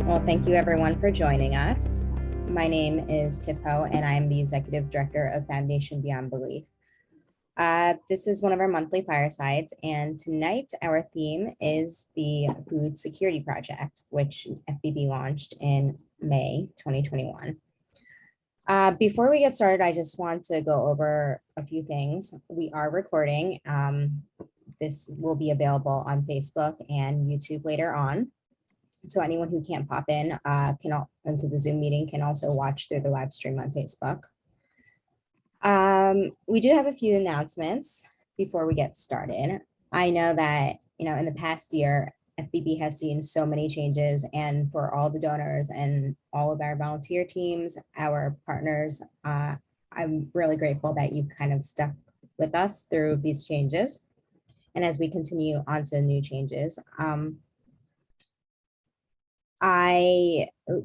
Well, thank you everyone for joining us. My name is Tiff-Ho and I'm the Executive Director of Foundation Beyond Belief. This is one of our monthly firesides, and tonight our theme is the Food Security Project, which FBB launched in May 2021. Before we get started, I just want to go over a few things. We are recording. This will be available on Facebook and YouTube later on. So anyone who can't pop in into the Zoom meeting can also watch through the live stream on Facebook. We do have a few announcements before we get started. I know that, in the past year, FBB has seen so many changes, and for all the donors and all of our volunteer teams, our partners, I'm really grateful that you kind of stuck with us through these changes. And as we continue on to new changes,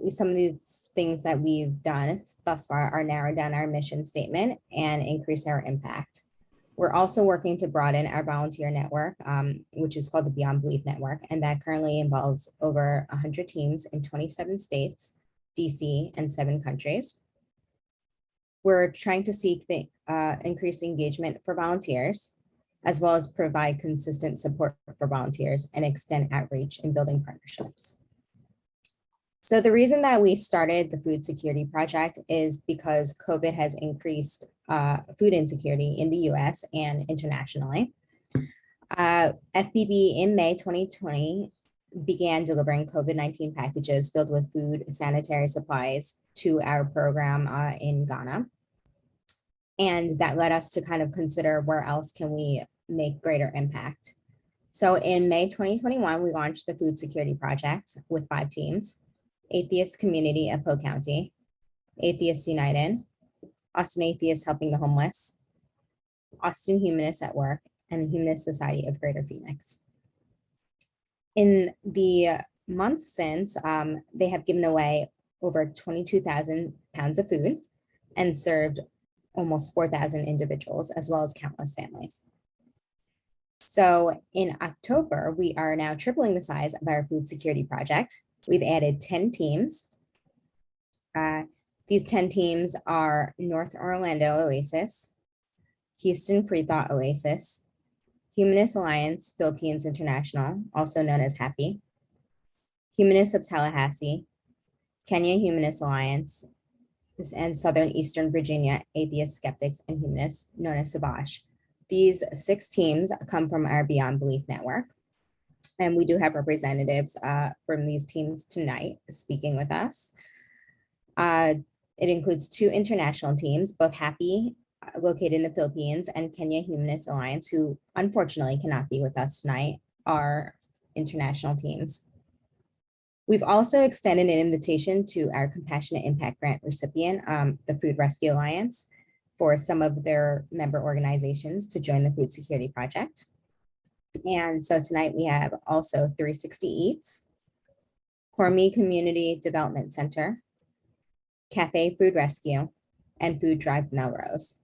some of these things that we've done thus far are narrow down our mission statement and increase our impact. We're also working to broaden our volunteer network, which is called the Beyond Belief Network, and that currently involves over 100 teams in 27 states, DC, and 7 countries. We're trying to seek the increased engagement for volunteers, as well as provide consistent support for volunteers and extend outreach in building partnerships. So the reason that we started the Food Security Project is because COVID has increased food insecurity in the US and internationally. FBB in May 2020 began delivering COVID-19 packages filled with food and sanitary supplies to our program in Ghana. And that led us to kind of consider where else can we make greater impact. So in May 2021, we launched the Food Security Project with 5 teams: Atheist Community of Polk County, Atheists United, Austin Atheists Helping the Homeless, Austin Humanists at Work, and the Humanist Society of Greater Phoenix. In the months since, they have given away over 22,000 pounds of food and served almost 4,000 individuals, as well as countless families. So in October, we are now tripling the size of our Food Security Project. We've added 10 teams. These 10 teams are North Orlando Oasis, Houston Free-Thought Oasis, Humanist Alliance Philippines International, also known as HAPPY, Humanists of Tallahassee, Kenya Humanist Alliance, and Southern Eastern Virginia Atheist Skeptics and Humanists, known as SAVASH. These 6 teams come from our Beyond Belief network. And we do have representatives from these teams tonight speaking with us. It includes 2 international teams, both HAPPY, located in the Philippines, and Kenya Humanist Alliance, who unfortunately cannot be with us tonight, are international teams. We've also extended an invitation to our Compassionate Impact Grant recipient, the Food Rescue Alliance, for some of their member organizations to join the Food Security Project. And so tonight we have also 360 Eats, Cormy Community Development Center, Cafe Food Rescue, and Food Drive Melrose.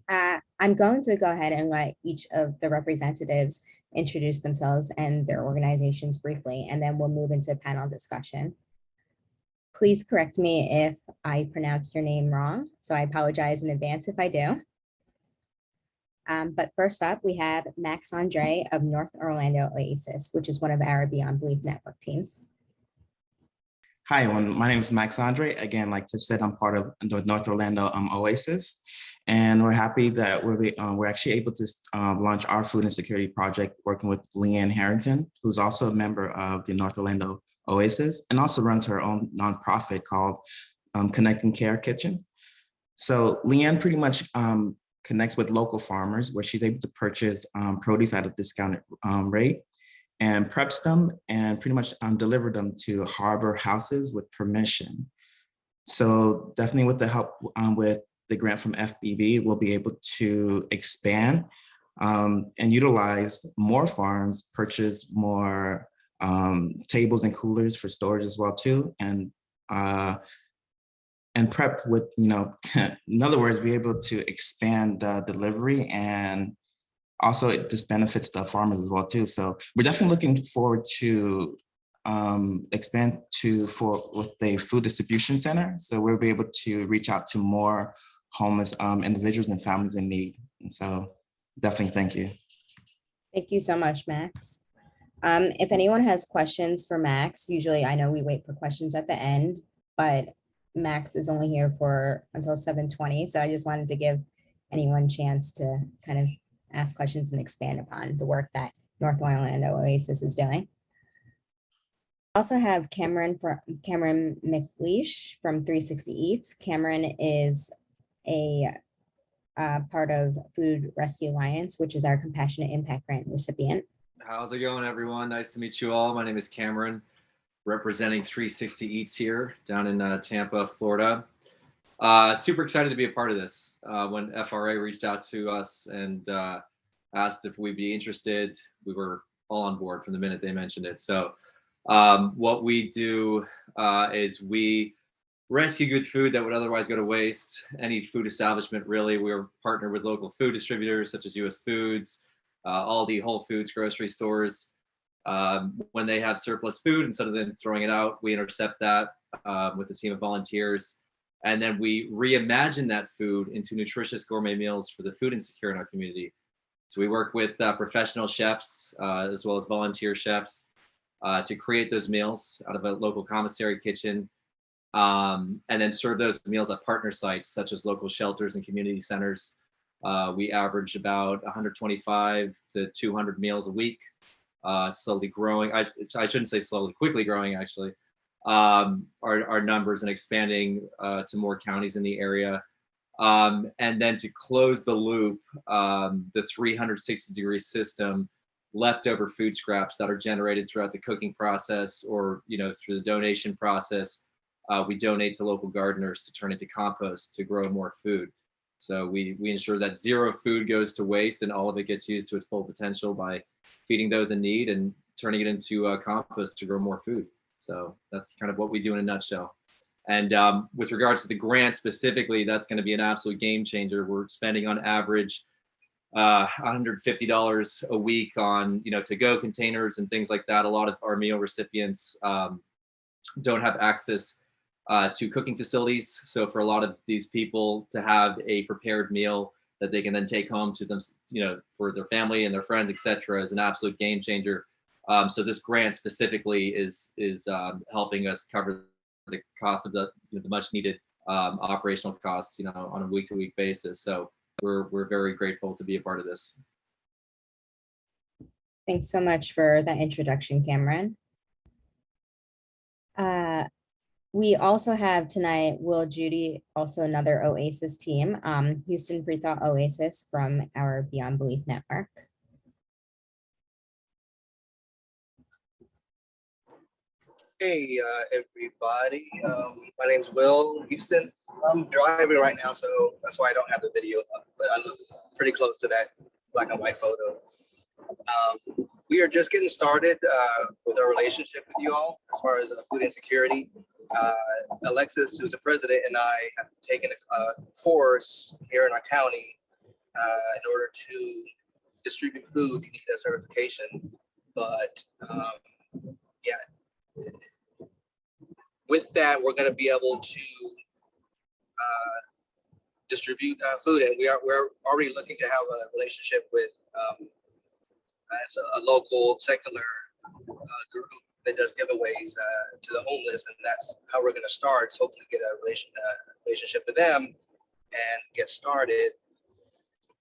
I'm going to go ahead and let each of the representatives introduce themselves and their organizations briefly, and then we'll move into panel discussion. Please correct me if I pronounced your name wrong, so I apologize in advance if I do. But first up, we have Max Andre of North Orlando Oasis, which is one of our Beyond Belief Network teams. Hi, everyone. My name is Max Andre. Again, like Tiff said, I'm part of the North Orlando Oasis, and we're happy that we're actually able to launch our Food Insecurity Project working with Leanne Harrington, who's also a member of the North Orlando Oasis and also runs her own nonprofit called Connecting Care Kitchen. So Leanne pretty much connects with local farmers where she's able to purchase produce at a discounted rate and preps them and pretty much deliver them to harbor houses with permission. So definitely with the help with the grant from FBB, we'll be able to expand and utilize more farms, purchase more tables and coolers for storage as well too, and and prep with, in other words, be able to expand delivery, and also it just benefits the farmers as well too. So we're definitely looking forward to expand with a food distribution center. So we'll be able to reach out to more homeless individuals and families in need. And so definitely thank you. Thank you so much, Max. If anyone has questions for Max, usually I know we wait for questions at the end, but Max is only here until 7:20. So I just wanted to give anyone a chance to kind of ask questions and expand upon the work that North Orlando Oasis is doing. I also have Cameron McLeish from 360 Eats. Cameron is a part of Food Rescue Alliance, which is our Compassionate Impact Grant recipient. How's it going, everyone? Nice to meet you all. My name is Cameron, representing 360 Eats here down in Tampa, Florida. Super excited to be a part of this. When FRA reached out to us and asked if we'd be interested, we were all on board from the minute they mentioned it. So what we do is we rescue good food that would otherwise go to waste. Any food establishment, really. We're partnered with local food distributors such as US Foods, Aldi, Whole Foods, grocery stores. When they have surplus food, instead of them throwing it out, we intercept that with a team of volunteers. And then we reimagine that food into nutritious gourmet meals for the food insecure in our community. So we work with professional chefs as well as volunteer chefs to create those meals out of a local commissary kitchen, and then serve those meals at partner sites such as local shelters and community centers. We average about 125 to 200 meals a week, slowly growing. I shouldn't say slowly, quickly growing actually. Our numbers and expanding to more counties in the area. And then to close the loop, the 360-degree system, leftover food scraps that are generated throughout the cooking process or through the donation process, we donate to local gardeners to turn into compost to grow more food. So we ensure that zero food goes to waste and all of it gets used to its full potential by feeding those in need and turning it into compost to grow more food. So that's kind of what we do in a nutshell. And with regards to the grant specifically, that's going to be an absolute game changer. We're spending on average $150 a week on to-go containers and things like that. A lot of our meal recipients don't have access to cooking facilities. So for a lot of these people to have a prepared meal that they can then take home to them, for their family and their friends, etc., is an absolute game changer. So this grant specifically is helping us cover the cost of the much needed operational costs, on a week-to-week basis. So we're very grateful to be a part of this. Thanks so much for that introduction, Cameron. We also have tonight Will Judy, also another Oasis team, Houston Pre-Thought Oasis from our Beyond Belief Network. Hey, everybody. My name's Will Houston. I'm driving right now, so that's why I don't have the video up, but I look pretty close to that black and white photo. We are just getting started with our relationship with you all as far as food insecurity. Alexis, who's the president, and I have taken a course here in our county. In order to distribute food, you need a certification. But yeah, with that, we're going to be able to distribute food, and we're already looking to have a relationship with as a local secular group that does giveaways to the homeless, and that's how we're going to start. So hopefully get a relationship with them and get started.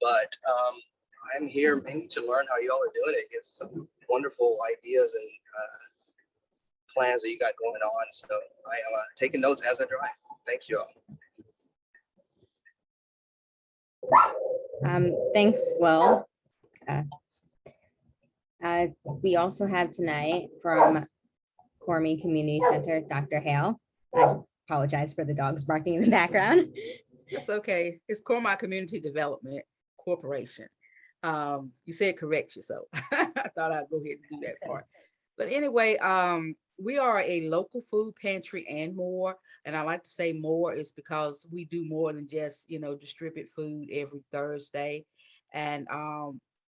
But I'm here mainly to learn how y'all are doing it. Get some wonderful ideas and plans that you got going on. So I am taking notes as I drive. Thank you all. Thanks, Will. We also have tonight from Cormy Community Center, Dr. Hale. I apologize for the dogs barking in the background. It's okay. It's Cormy Community Development Corporation. You said correct yourself. I thought I'd go ahead and do that part. But anyway, we are a local food pantry and more. And I like to say more is because we do more than just, distribute food every Thursday. And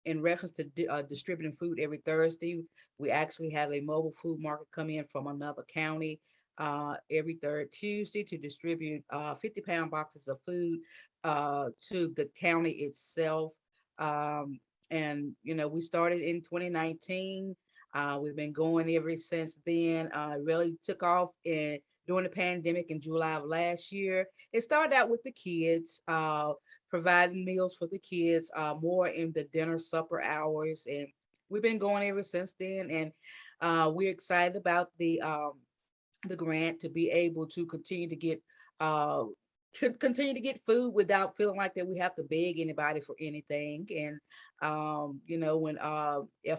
in reference to distributing food every Thursday, we actually have a mobile food market come in from another county every third Tuesday to distribute 50-pound boxes of food to the county itself. And we started in 2019. We've been going ever since then. It really took off during the pandemic in July of last year. It started out with the kids, providing meals for the kids, more in the dinner supper hours, and we've been going ever since then. And we're excited about the grant to be able to continue to get food without feeling like that we have to beg anybody for anything. And when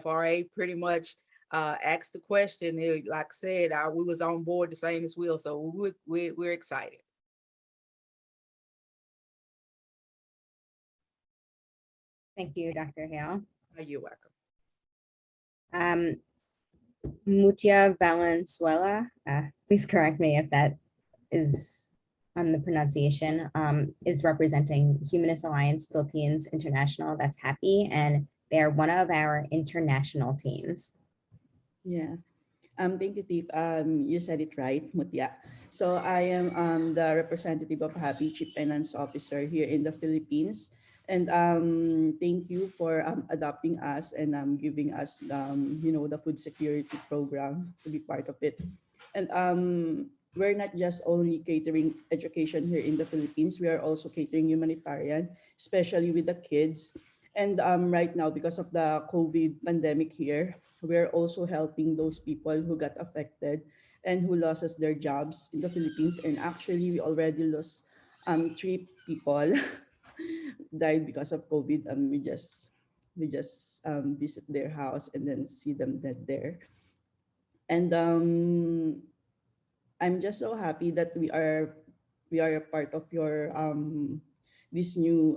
FRA pretty much asked the question, like I said, we was on board the same as Will, so we're excited. Thank you, Dr. Hale. You're welcome. Mutia Valenzuela, please correct me if that is on the pronunciation, is representing Humanist Alliance Philippines International. That's happy, and they are one of our international teams. Yeah. Thank you, Tiff. You said it right, Mutia. So I am the representative of Happy, Chief Finance Officer here in the Philippines. And thank you for adopting us and giving us, the food security program to be part of it. And we're not just only catering education here in the Philippines, we are also catering humanitarian, especially with the kids. And right now, because of the COVID pandemic here, we're also helping those people who got affected and who lost their jobs in the Philippines. And actually, we already lost 3 people died because of COVID. We just visit their house and then see them dead there. And I'm just so happy that we are a part of your this new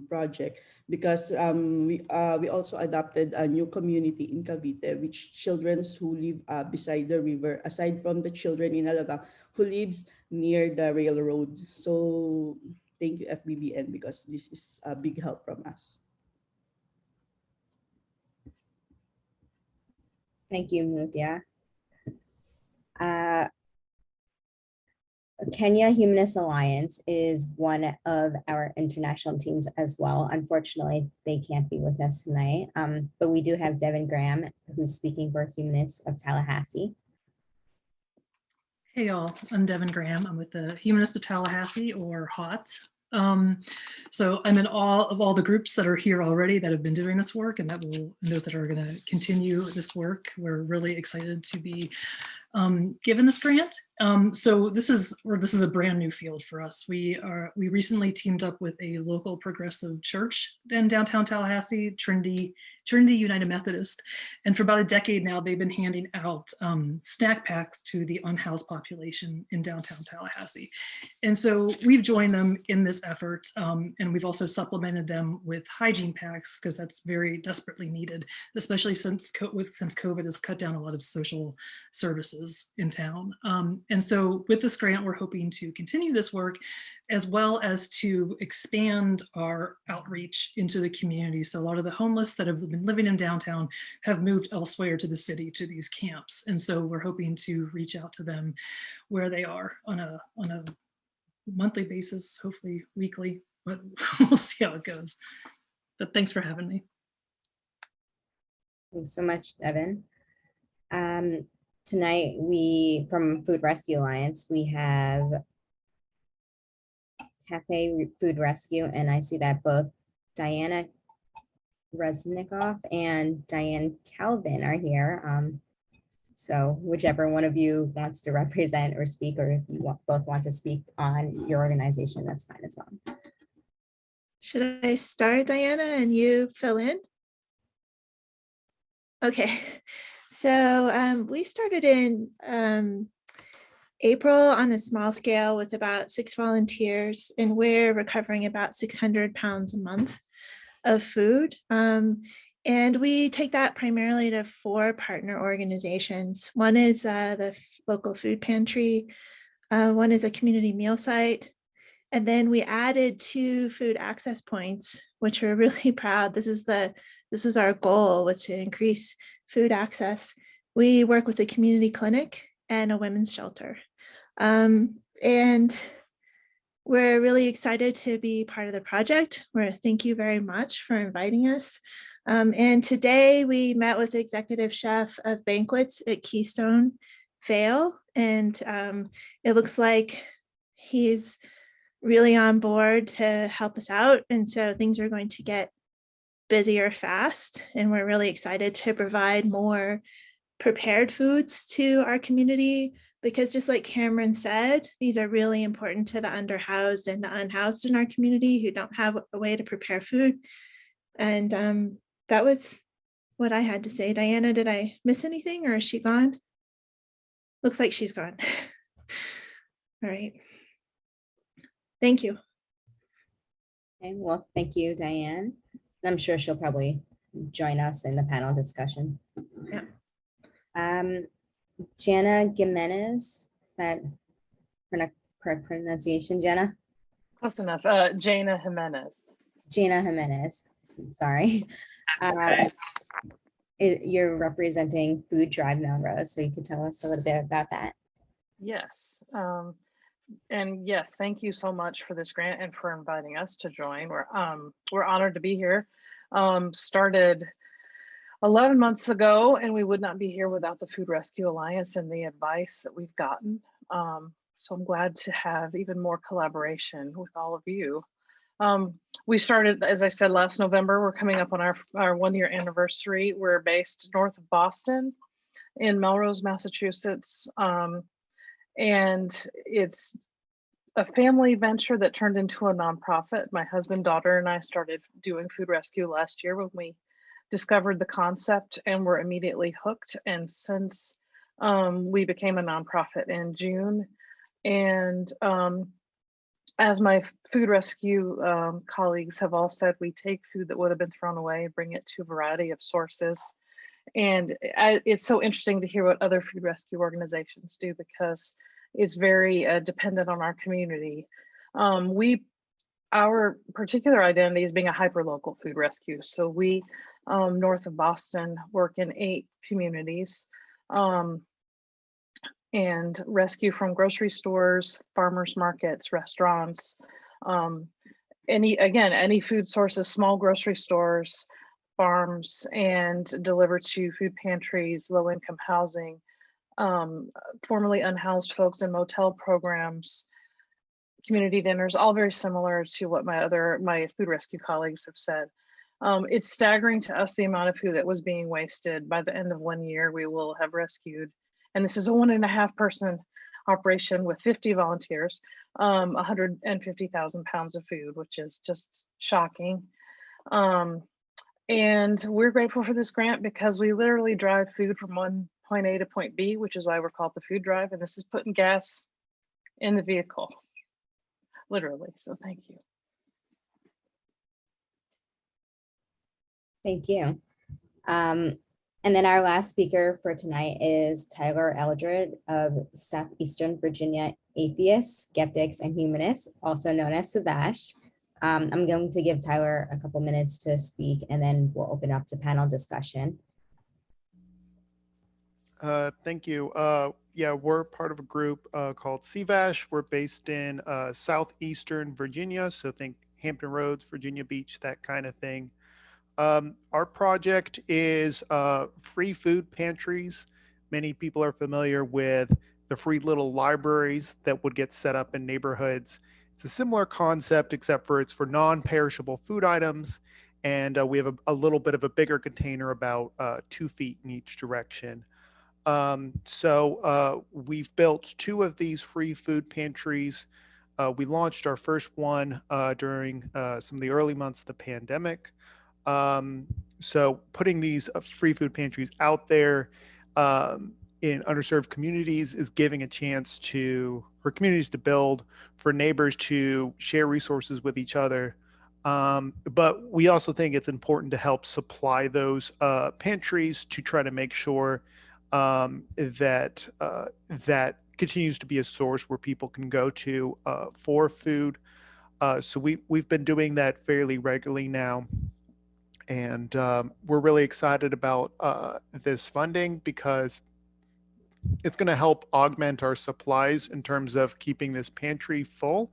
project, because we also adopted a new community in Cavite, which children who live beside the river, aside from the children in Alabang, who lives near the railroad. So thank you, FBBN, because this is a big help from us. Thank you, Mutia. Kenya Humanist Alliance is one of our international teams as well. Unfortunately, they can't be with us tonight, but we do have Devin Graham, who's speaking for Humanists of Tallahassee. Hey y'all, I'm Devin Graham. I'm with the Humanists of Tallahassee, or HOT. So I'm in awe of all the groups that are here already that have been doing this work, and those that are going to continue this work. We're really excited to be given this grant. So this is a brand new field for us. We recently teamed up with a local progressive church in downtown Tallahassee, Trinity United Methodist, and for about a decade now they've been handing out snack packs to the unhoused population in downtown Tallahassee. And so we've joined them in this effort, and we've also supplemented them with hygiene packs, because that's very desperately needed, especially since COVID has cut down a lot of social services in town. And so with this grant, we're hoping to continue this work, as well as to expand our outreach into the community. So a lot of the homeless that have been living in downtown have moved elsewhere to the city, to these camps. And so we're hoping to reach out to them where they are on a monthly basis, hopefully weekly, but we'll see how it goes. But thanks for having me. Thanks so much, Devin. Tonight, from Food Rescue Alliance, we have Cafe Food Rescue, and I see that both Diana Resnikoff and Diane Calvin are here. So whichever one of you wants to represent or speak, or if you both want to speak on your organization, that's fine as well. Should I start, Diana, and you fill in? Okay, so we started in April on a small scale with about 6 volunteers, and we're recovering about 600 pounds a month of food. And we take that primarily to 4 partner organizations. One is the local food pantry. One is a community meal site. And then we added 2 food access points, which we're really proud. This was our goal, was to increase food access. We work with a community clinic and a women's shelter. And we're really excited to be part of the project. Thank you very much for inviting us. And today we met with the executive chef of banquets at Keystone Vale. And it looks like he's really on board to help us out. And so things are going to get busier fast. And we're really excited to provide more prepared foods to our community, because just like Cameron said, these are really important to the underhoused and the unhoused in our community who don't have a way to prepare food. And that was what I had to say. Diana, did I miss anything, or is she gone? Looks like she's gone. All right. Thank you. Okay, well, thank you, Diane. I'm sure she'll probably join us in the panel discussion. Yeah. Jana Jimenez, is that correct pronunciation, Jana? Close enough. Jana Jimenez. Jana Jimenez, sorry. You're representing Food Drive Melrose, so you could tell us a little bit about that. Yes. And yes, thank you so much for this grant and for inviting us to join. We're honored to be here. Started 11 months ago, and we would not be here without the Food Rescue Alliance and the advice that we've gotten. So I'm glad to have even more collaboration with all of you. We started, as I said, last November. We're coming up on our 1-year anniversary. We're based north of Boston in Melrose, Massachusetts. And it's a family venture that turned into a nonprofit. My husband, daughter, and I started doing food rescue last year when we discovered the concept and were immediately hooked. And since we became a nonprofit in June, and as my food rescue colleagues have all said, we take food that would have been thrown away, bring it to a variety of sources. And it's so interesting to hear what other food rescue organizations do, because it's very dependent on our community. Our particular identity is being a hyper-local food rescue. So we, north of Boston, work in 8 communities and rescue from grocery stores, farmers markets, restaurants, any food sources, small grocery stores, farms, and deliver to food pantries, low-income housing, formerly unhoused folks in motel programs, community dinners, all very similar to what my food rescue colleagues have said. It's staggering to us the amount of food that was being wasted. By the end of 1 year, we will have rescued, and this is a 1.5 person operation with 50 volunteers, 150,000 pounds of food, which is just shocking. And we're grateful for this grant because we literally drive food from one point A to point B, which is why we're called the Food Drive. And this is putting gas in the vehicle, literally. So thank you. Thank you. And then our last speaker for tonight is Tyler Eldred of Southeastern Virginia Atheists, Skeptics, and Humanists, also known as SAVASH. I'm going to give Tyler a couple minutes to speak, and then we'll open up to panel discussion. Thank you. Yeah, we're part of a group called CVASH. We're based in Southeastern Virginia, so think Hampton Roads, Virginia Beach, that kind of thing. Our project is free food pantries. Many people are familiar with the free little libraries that would get set up in neighborhoods. It's a similar concept, except for it's for non-perishable food items. And we have a little bit of a bigger container, about 2 feet in each direction. So we've built 2 of these free food pantries. We launched our first one during some of the early months of the pandemic. So putting these free food pantries out there in underserved communities is giving a chance for communities to build, for neighbors to share resources with each other. But we also think it's important to help supply those pantries to try to make sure that that continues to be a source where people can go to for food. So we've been doing that fairly regularly now. And we're really excited about this funding because it's going to help augment our supplies in terms of keeping this pantry full.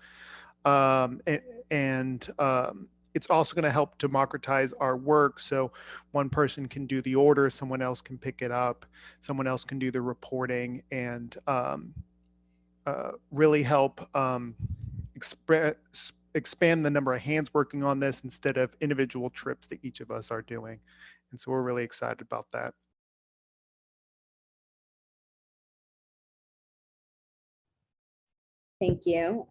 And it's also going to help democratize our work. So one person can do the order, someone else can pick it up, someone else can do the reporting, and really help expand the number of hands working on this instead of individual trips that each of us are doing. And so we're really excited about that. Thank you.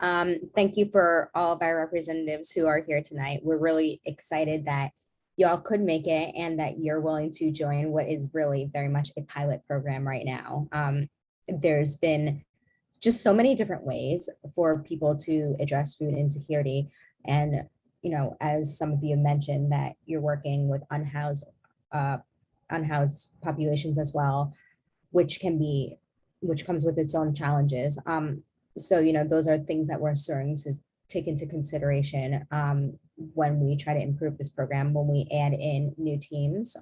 Thank you for all of our representatives who are here tonight. We're really excited that y'all could make it and that you're willing to join what is really very much a pilot program right now. There's been just so many different ways for people to address food insecurity. And, you know, as some of you mentioned, that you're working with unhoused populations as well, which comes with its own challenges. So, you know, those are things that we're starting to take into consideration when we try to improve this program, when we add in new teams.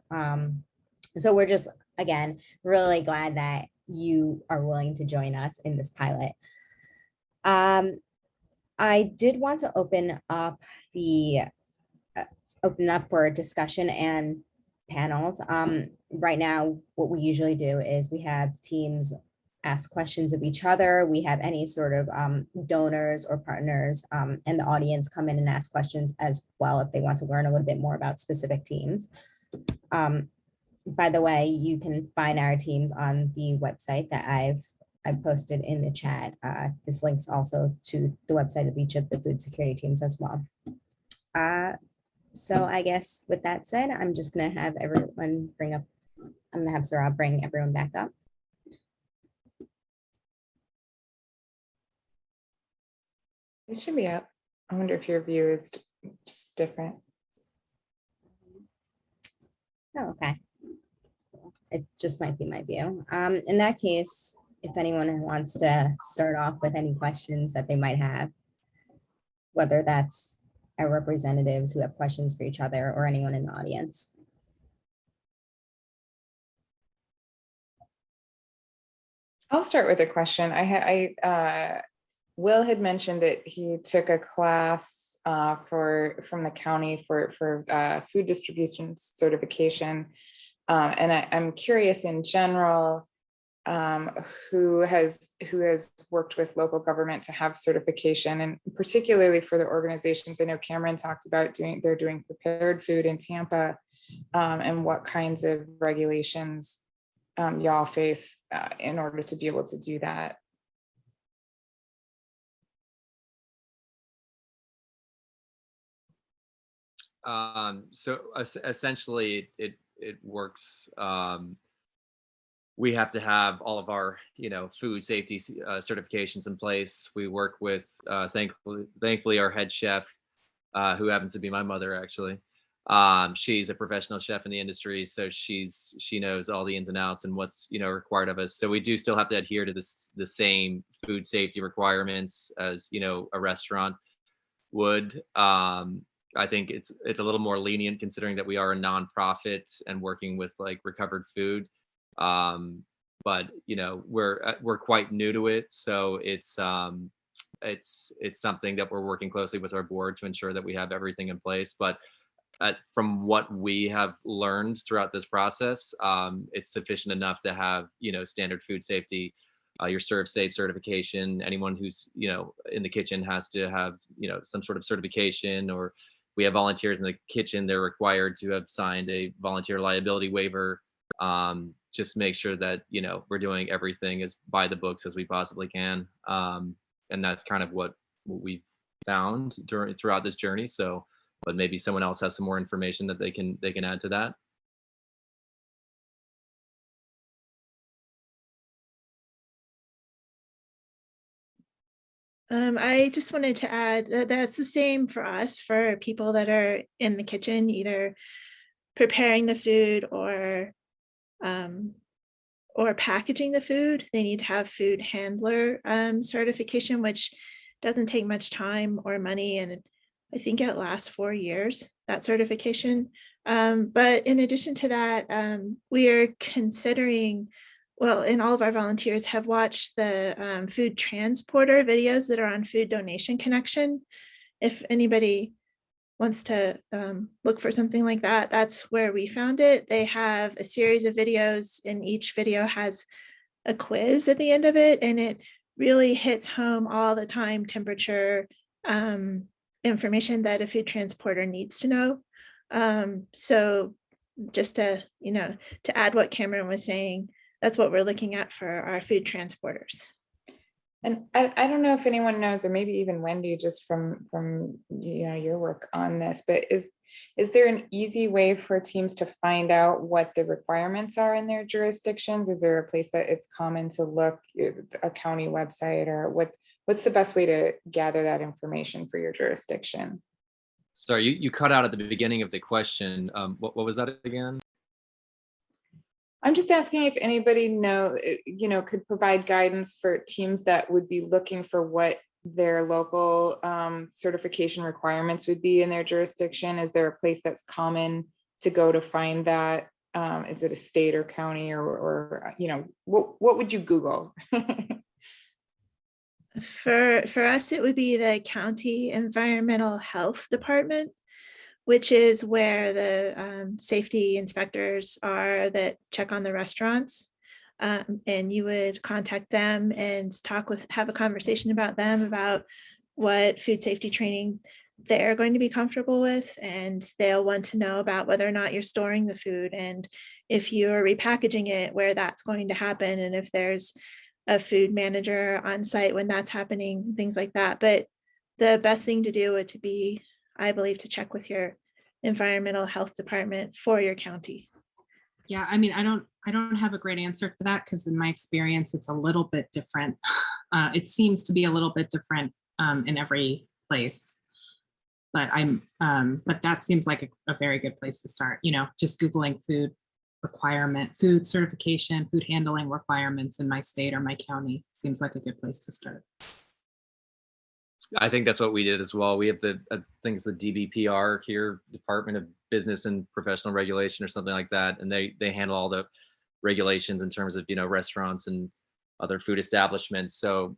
So we're just, again, really glad that you are willing to join us in this pilot. I did want to open up for discussion and panels. Right now, what we usually do is we have teams ask questions of each other. We have any sort of donors or partners and the audience come in and ask questions as well if they want to learn a little bit more about specific teams. By the way, you can find our teams on the website that I've posted in the chat. This links also to the website of each of the food security teams as well. So I guess with that said, I'm just gonna have everyone I'm gonna have Sarah bring everyone back up. It should be up. I wonder if your view is just different. Oh, okay. It just might be my view. In that case, if anyone wants to start off with any questions that they might have, whether that's our representatives who have questions for each other or anyone in the audience. I'll start with a question. Will had mentioned that he took a class from the county for food distribution certification. And I'm curious in general, who has worked with local government to have certification, and particularly for the organizations. I know Cameron talked about they're doing prepared food in Tampa, and what kinds of regulations y'all face in order to be able to do that. So essentially it works. We have to have all of our, food safety certifications in place. We work with, thankfully, our head chef, who happens to be my mother, actually. She's a professional chef in the industry, so she knows all the ins and outs and what's required of us. So we do still have to adhere to the same food safety requirements as a restaurant would. I think it's a little more lenient considering that we are a nonprofit and working with like recovered food. But we're quite new to it, so it's something that we're working closely with our board to ensure that we have everything in place. But from what we have learned throughout this process, it's sufficient enough to have standard food safety, your Serve Safe certification. Anyone who's in the kitchen has to have some sort of certification, or we have volunteers in the kitchen, they're required to have signed a volunteer liability waiver. Just make sure that we're doing everything as by the books as we possibly can, and that's kind of what we've found throughout this journey. So, but maybe someone else has some more information that they can add to that. I just wanted to add that that's the same for us, for people that are in the kitchen, either preparing the food or packaging the food. They need to have food handler certification, which doesn't take much time or money. And I think it lasts 4 years, that certification. But in addition to that, we are considering, well, and all of our volunteers have watched the food transporter videos that are on Food Donation Connection. If anybody wants to look for something like that, that's where we found it. They have a series of videos, and each video has a quiz at the end of it, and it really hits home all the time temperature information that a food transporter needs to know. So just to, to add what Cameron was saying, that's what we're looking at for our food transporters. And I don't know if anyone knows, or maybe even Wendy, just from your work on this, but is there an easy way for teams to find out what the requirements are in their jurisdictions? Is there a place that it's common to look, a county website, or what's the best way to gather that information for your jurisdiction? Sorry, you cut out at the beginning of the question. What was that again? I'm just asking if anybody could provide guidance for teams that would be looking for what their local certification requirements would be in their jurisdiction. Is there a place that's common to go to find that? Is it a state or county, or what would you Google? For us, it would be the county environmental health department, which is where the safety inspectors are that check on the restaurants. And you would contact them and have a conversation about them, about what food safety training they're going to be comfortable with. And they'll want to know about whether or not you're storing the food, and if you're repackaging it, where that's going to happen, and if there's a food manager on site when that's happening, things like that. But the best thing to do would be, I believe, to check with your environmental health department for your county. Yeah, I mean, I don't have a great answer for that, because in my experience, it's a little bit different. It seems to be a little bit different in every place. But but that seems like a very good place to start. Just Googling food certification, food handling requirements in my state or my county seems like a good place to start. I think that's what we did as well. We have the things, the DBPR here, Department of Business and Professional Regulation or something like that. And they handle all the regulations in terms of, restaurants and other food establishments. So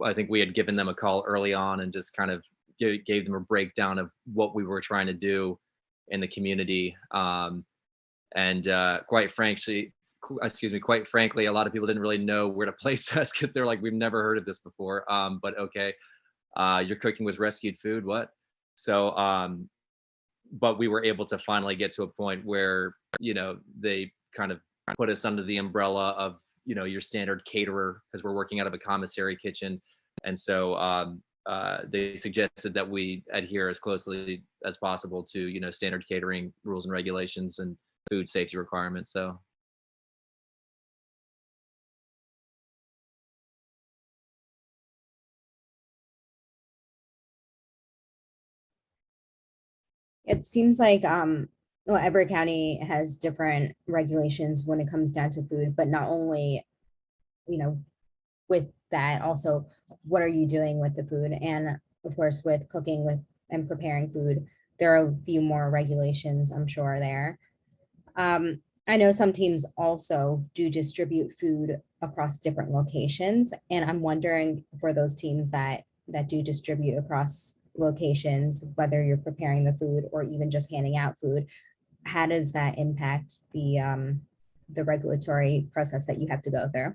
I think we had given them a call early on and just kind of gave them a breakdown of what we were trying to do in the community. Quite frankly, a lot of people didn't really know where to place us, because they're like, we've never heard of this before. But okay. You're cooking with rescued food, what? So, but we were able to finally get to a point where, they kind of put us under the umbrella of, your standard caterer, because we're working out of a commissary kitchen. And so they suggested that we adhere as closely as possible to, standard catering rules and regulations and food safety requirements. So. It seems like every county has different regulations when it comes down to food, but not only, with that, also what are you doing with the food? And of course, with cooking and preparing food, there are a few more regulations, I'm sure, there. I know some teams also do distribute food across different locations, and I'm wondering, for those teams that do distribute across locations, whether you're preparing the food or even just handing out food, how does that impact the regulatory process that you have to go through?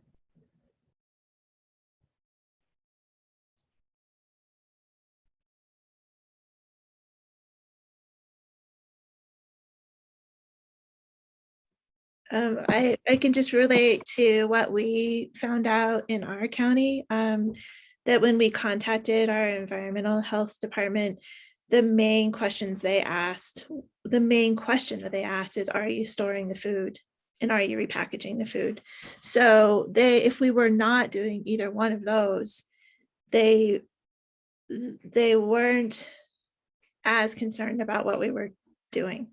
I can just relate to what we found out in our county, that when we contacted our environmental health department, the main question that they asked is, are you storing the food and are you repackaging the food? So if we were not doing either one of those, they they weren't as concerned about what we were doing.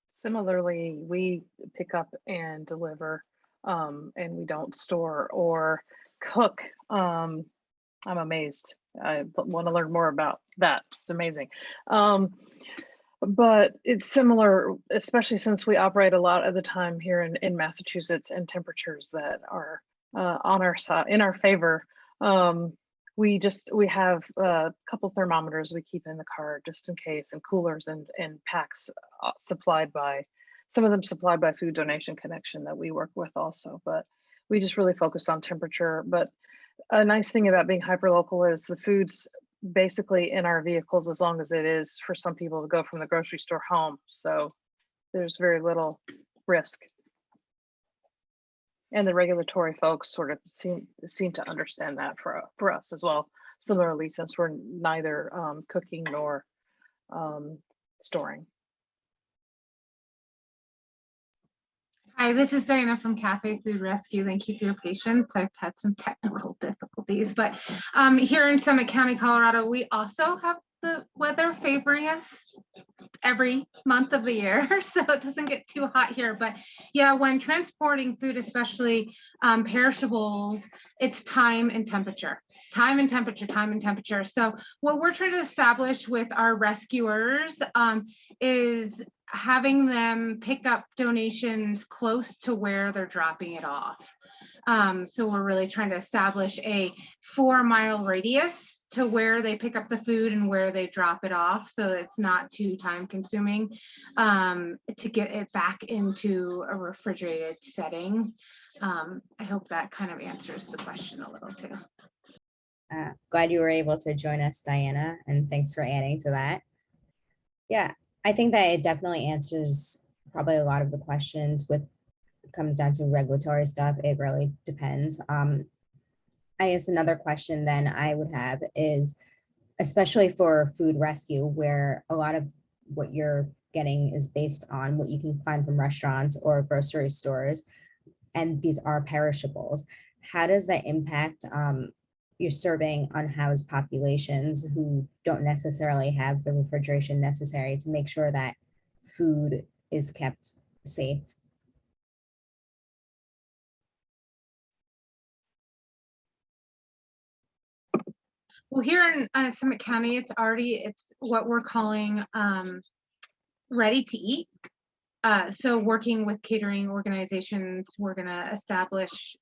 Similarly, we pick up and deliver, and we don't store or cook. I'm amazed. I want to learn more about that. It's amazing. But it's similar, especially since we operate a lot of the time here in Massachusetts and temperatures that are on our side, in our favor. We have a couple thermometers we keep in the car just in case, and coolers and packs supplied by, some of them supplied by Food Donation Connection that we work with also, but we just really focus on temperature. But a nice thing about being hyperlocal is the food's basically in our vehicles as long as it is for some people to go from the grocery store home. So there's very little risk. And the regulatory folks sort of seem to understand that for us as well. Similarly, since we're neither cooking nor storing. Hi, this is Diana from Cafe Food Rescue. Thank you for your patience. I've had some technical difficulties, but here in Summit County, Colorado, we also have the weather favoring us every month of the year, so it doesn't get too hot here. But yeah, when transporting food, especially perishables, it's time and temperature. Time and temperature, time and temperature. So what we're trying to establish with our rescuers is having them pick up donations close to where they're dropping it off. So we're really trying to establish a 4-mile radius to where they pick up the food and where they drop it off, so it's not too time consuming to get it back into a refrigerated setting. I hope that kind of answers the question a little too. Glad you were able to join us, Diana, and thanks for adding to that. Yeah, I think that it definitely answers probably a lot of the questions. With it comes down to regulatory stuff, it really depends. I guess another question then I would have is, especially for food rescue, where a lot of what you're getting is based on what you can find from restaurants or grocery stores, and these are perishables, how does that impact your serving unhoused populations who don't necessarily have the refrigeration necessary to make sure that food is kept safe? Well, here in Summit County, it's what we're calling ready to eat. So working with catering organizations, we're going to establish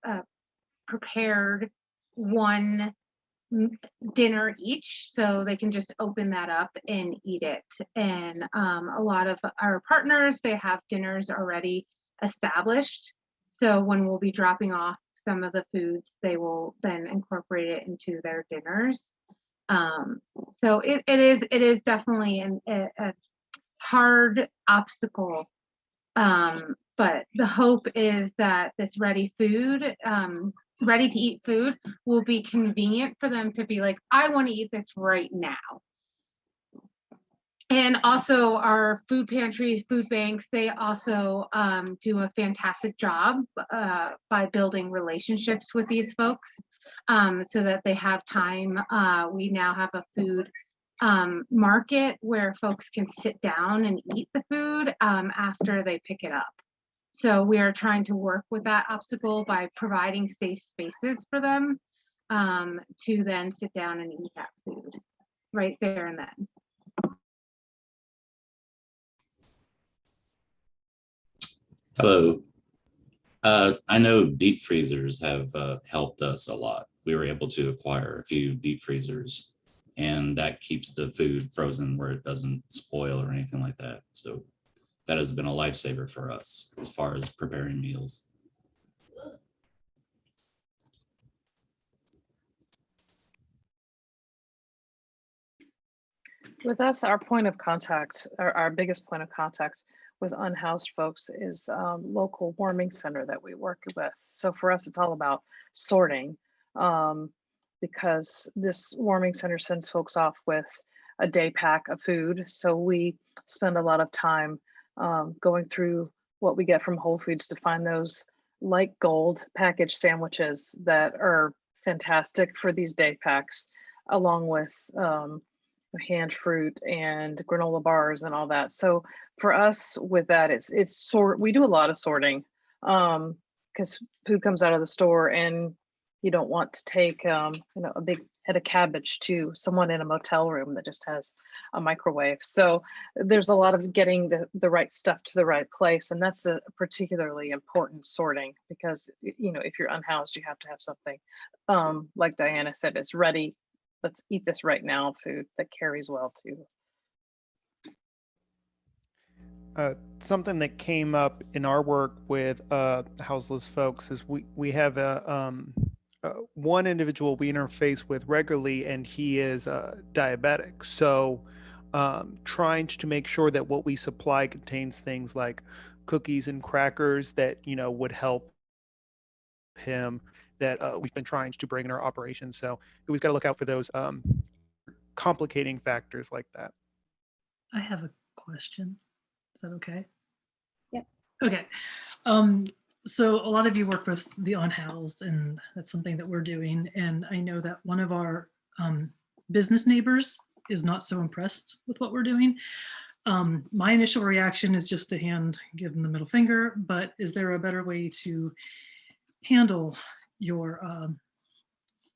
prepared one dinner each, so they can just open that up and eat it. And a lot of our partners, they have dinners already established. So when we'll be dropping off some of the foods, they will then incorporate it into their dinners. So it is definitely a hard obstacle. But the hope is that this ready to eat food will be convenient for them to be like, I want to eat this right now. And also our food pantries, food banks, they also do a fantastic job by building relationships with these folks so that they have time. We now have a food market where folks can sit down and eat the food after they pick it up. So we are trying to work with that obstacle by providing safe spaces for them to then sit down and eat that food right there and then. Hello. I know deep freezers have helped us a lot. We were able to acquire a few deep freezers, and that keeps the food frozen where it doesn't spoil or anything like that. So that has been a lifesaver for us as far as preparing meals. With us, our point of contact, our biggest point of contact with unhoused folks is local warming center that we work with. So for us, it's all about sorting because this warming center sends folks off with a day pack of food. So we spend a lot of time going through what we get from Whole Foods to find those like gold packaged sandwiches that are fantastic for these day packs, along with hand fruit and granola bars and all that. So for us with that, we do a lot of sorting because food comes out of the store and you don't want to take a big head of cabbage to someone in a motel room that just has a microwave. So there's a lot of getting the right stuff to the right place, and that's a particularly important sorting because if you're unhoused, you have to have something like Diana said, is ready. Let's eat this right now food that carries well too. Something that came up in our work with houseless folks is we have one individual we interface with regularly, and he is diabetic. So trying to make sure that what we supply contains things like cookies and crackers that would help him, that we've been trying to bring in our operation. So we've got to look out for those complicating factors like that. I have a question. Is that okay? Yeah. Okay. So a lot of you work with the unhoused, and that's something that we're doing. And I know that one of our business neighbors is not so impressed with what we're doing. My initial reaction is just to give them the middle finger, but is there a better way to handle your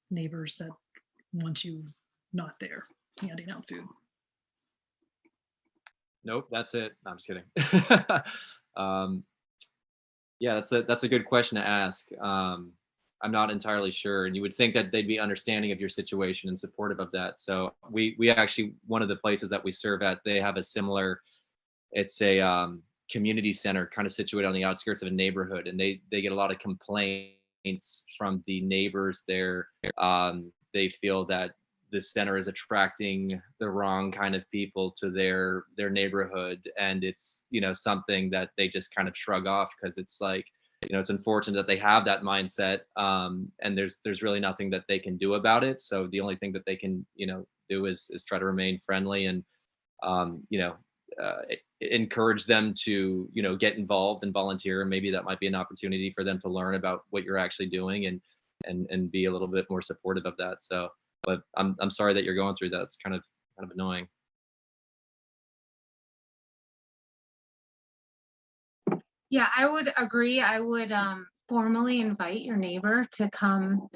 neighbors that want you not there handing out food? Nope, that's it. No, I'm just kidding. Yeah, that's a good question to ask. I'm not entirely sure, and you would think that they'd be understanding of your situation and supportive of that. So we actually, one of the places that we serve at, they have a similar, it's a community center kind of situated on the outskirts of a neighborhood, and they get a lot of complaints from the neighbors there. They feel that the center is attracting the wrong kind of people to their neighborhood, and it's something that they just kind of shrug off because it's like, it's unfortunate that they have that mindset, and there's really nothing that they can do about it. So the only thing that they can do is try to remain friendly and encourage them to get involved and volunteer. Maybe that might be an opportunity for them to learn about what you're actually doing and be a little bit more supportive of that. So, but I'm sorry that you're going through that. It's kind of annoying. Yeah, I would agree. I would formally invite your neighbor to come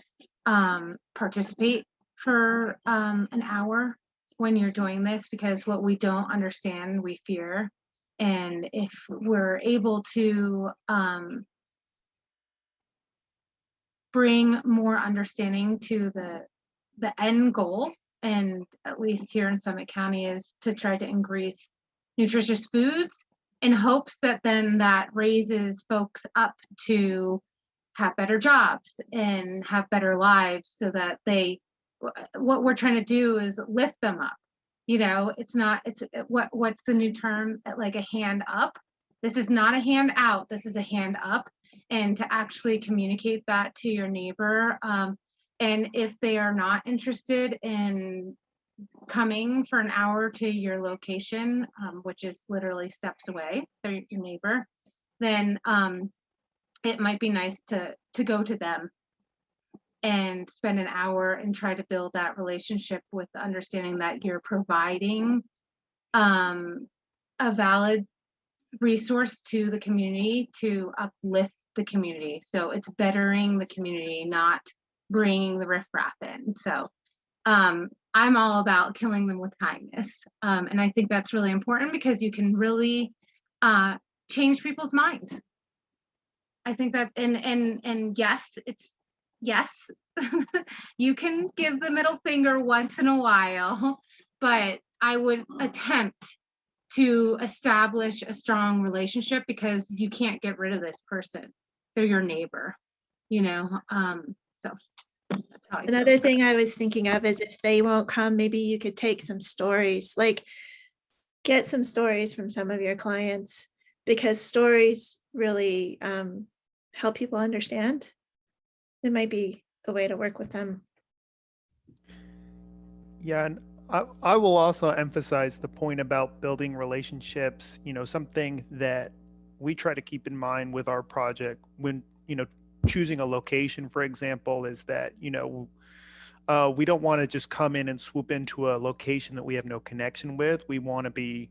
participate for an hour when you're doing this, because what we don't understand, we fear. And if we're able to bring more understanding to the end goal, and at least here in Summit County, is to try to increase nutritious foods, in hopes that then that raises folks up to have better jobs and have better lives, so that what we're trying to do is lift them up. It's what's the new term, like a hand up. This is not a hand out, this is a hand up. And to actually communicate that to your neighbor, and if they are not interested in coming for an hour to your location, which is literally steps away, they're your neighbor, then it might be nice to go to them and spend an hour and try to build that relationship, with the understanding that you're providing a valid resource to the community to uplift the community. So it's bettering the community, not bringing the riffraff in. So I'm all about killing them with kindness. And I think that's really important, because you can really change people's minds. I think that, and yes, you can give the middle finger once in a while, but I would attempt to establish a strong relationship, because you can't get rid of this person. They're your neighbor, so. Another thing I was thinking of is, if they won't come, maybe you could take some stories, like get some stories from some of your clients, because stories really help people understand. It might be a way to work with them. Yeah, and I will also emphasize the point about building relationships. Something that we try to keep in mind with our project, when choosing a location, for example, is that, we don't want to just come in and swoop into a location that we have no connection with. We want to be,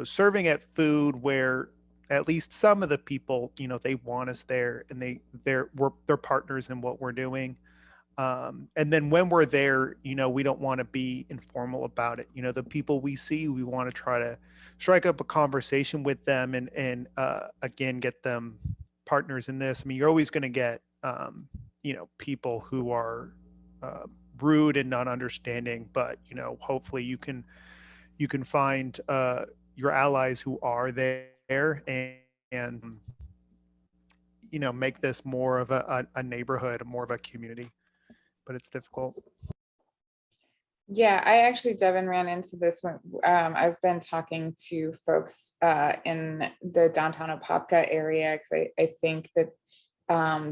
serving at food where at least some of the people, they want us there, and they're partners in what we're doing. And then when we're there, we don't want to be informal about it. The people we see, we want to try to strike up a conversation with them and again, get them partners in this. I mean, you're always going to get, people who are rude and not understanding, but, hopefully you can find your allies who are there and make this more of a neighborhood, more of a community. But it's difficult. Yeah, I actually, Devin, ran into this when I've been talking to folks in the downtown Apopka area, because I think that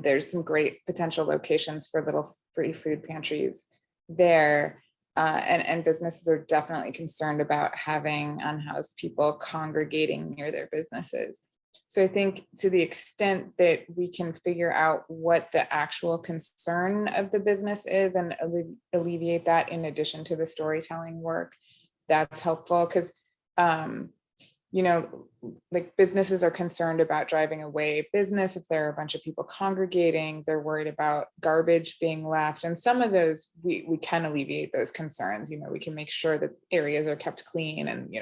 there's some great potential locations for little free food pantries there. And businesses are definitely concerned about having unhoused people congregating near their businesses. So I think to the extent that we can figure out what the actual concern of the business is and alleviate that in addition to the storytelling work, that's helpful. Because, like businesses are concerned about driving away business if there are a bunch of people congregating. They're worried about garbage being left. And some of those, we can alleviate those concerns. We can make sure that areas are kept clean and,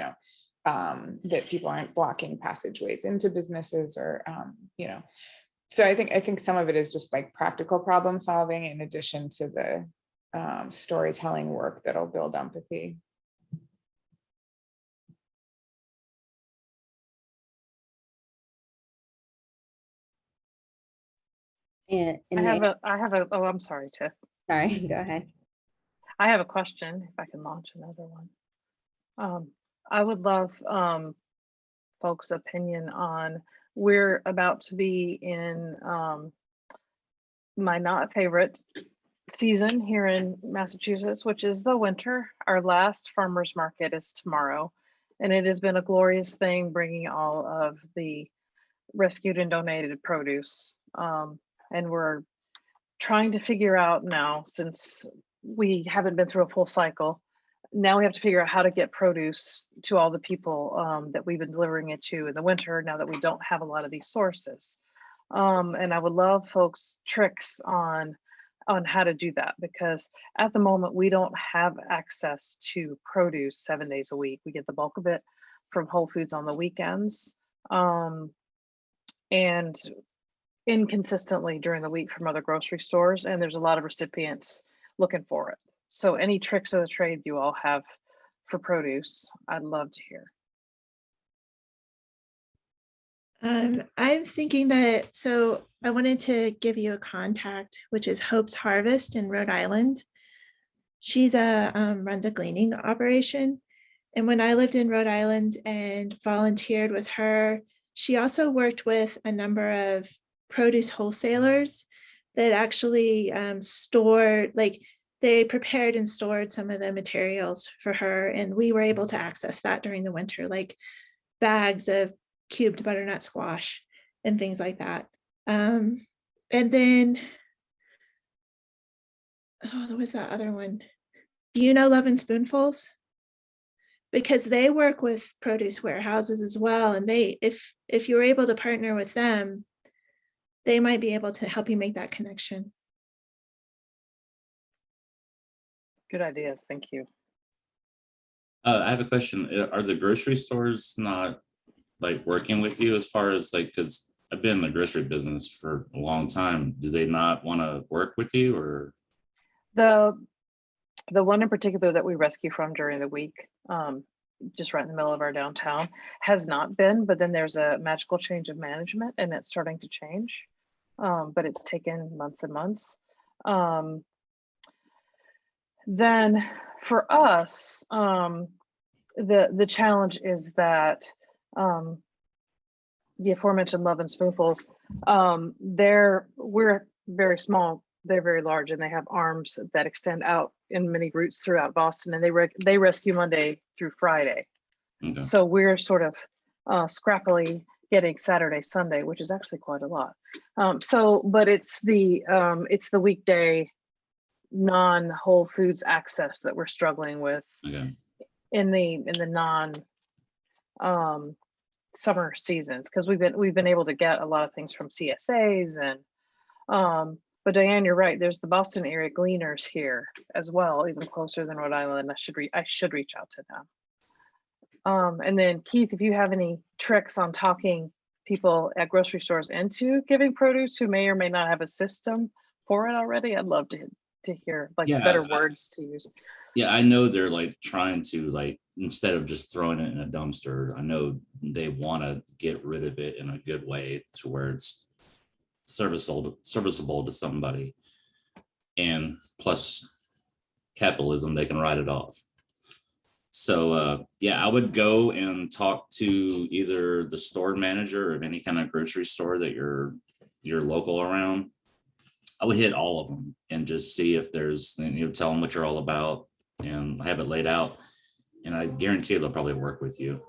that people aren't blocking passageways into businesses or, so I think some of it is just like practical problem solving in addition to the storytelling work that'll build empathy. And oh, I'm sorry, Tiff. Sorry, go ahead. I have a question, if I can launch another one. I would love folks' opinion on, we're about to be in my not favorite season here in Massachusetts, which is the winter. Our last farmers market is tomorrow, and it has been a glorious thing bringing all of the rescued and donated produce. And we're trying to figure out now, since we haven't been through a full cycle, now we have to figure out how to get produce to all the people that we've been delivering it to in the winter, now that we don't have a lot of these sources. And I would love folks' tricks on how to do that, because at the moment we don't have access to produce 7 days a week. We get the bulk of it from Whole Foods on the weekends, and inconsistently during the week from other grocery stores, and there's a lot of recipients looking for it. So any tricks of the trade you all have for produce, I'd love to hear. I'm thinking that, so I wanted to give you a contact, which is Hope's Harvest in Rhode Island. She's runs a gleaning operation. And when I lived in Rhode Island and volunteered with her, she also worked with a number of produce wholesalers that actually stored, like they prepared and stored some of the materials for her. And we were able to access that during the winter, like bags of cubed butternut squash and things like that. And then, oh, there was that other one. Do you know Love and Spoonfuls? Because they work with produce warehouses as well. And they, if you're able to partner with them, they might be able to help you make that connection. Good ideas, thank you. I have a question. Are the grocery stores not like working with you as far as like, because I've been in the grocery business for a long time. Do they not want to work with you, or? The one in particular that we rescue from during the week, just right in the middle of our downtown, has not been, but then there's a magical change of management and it's starting to change. But it's taken months and months. Then for us, the challenge is that the aforementioned Love and Spoonfuls, we're very small, they're very large, and they have arms that extend out in many routes throughout Boston, and they rescue Monday through Friday. Okay. So we're sort of scrappily getting Saturday, Sunday, which is actually quite a lot. But it's the weekday non-Whole Foods access that we're struggling with Okay. in the non summer seasons, because we've been able to get a lot of things from CSAs and but Diane, you're right. There's the Boston area gleaners here as well, even closer than Rhode Island. I should reach out to them. And then Keith, if you have any tricks on talking people at grocery stores into giving produce who may or may not have a system for it already, I'd love to hear like better words to use. Yeah, I know they're like trying to, like, instead of just throwing it in a dumpster, I know they want to get rid of it in a good way to where it's serviceable to somebody, and plus capitalism, they can write it off. So yeah, I would go and talk to either the store manager of any kind of grocery store that you're local around. I would hit all of them and just see if there's, tell them what you're all about and have it laid out, and I guarantee they'll probably work with you.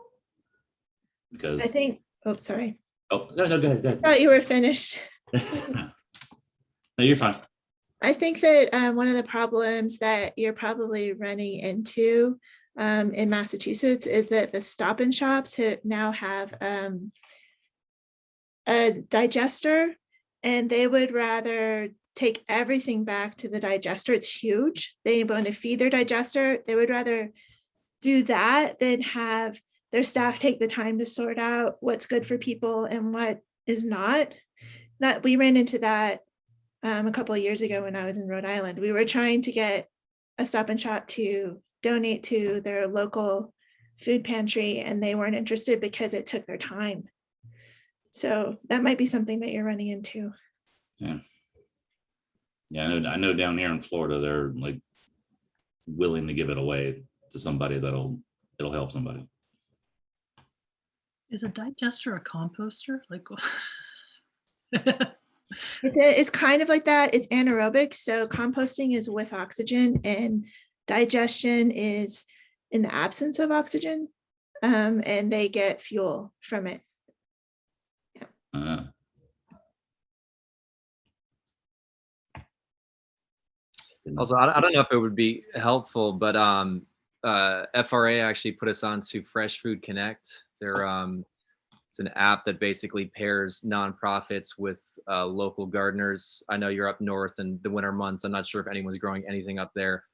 Because I think, oh, sorry. Oh, no, go ahead. I thought you were finished. No, you're fine. I think that one of the problems that you're probably running into in Massachusetts is that the Stop and Shops now have a digester, and they would rather take everything back to the digester. It's huge. They want to feed their digester. They would rather do that than have their staff take the time to sort out what's good for people and what is not. That we ran into that a couple of years ago when I was in Rhode Island. We were trying to get a Stop and Shop to donate to their local food pantry, and they weren't interested because it took their time. So that might be something that you're running into. Yeah. Yeah, I know down here in Florida, they're like willing to give it away to somebody it'll help somebody. Is a digester a composter? Like, it's kind of like that. It's anaerobic. So composting is with oxygen, and digestion is in the absence of oxygen, and they get fuel from it. Yeah. Also, I don't know if it would be helpful, but FRA actually put us onto Fresh Food Connect. It's an app that basically pairs nonprofits with local gardeners. I know you're up north in the winter months. I'm not sure if anyone's growing anything up there,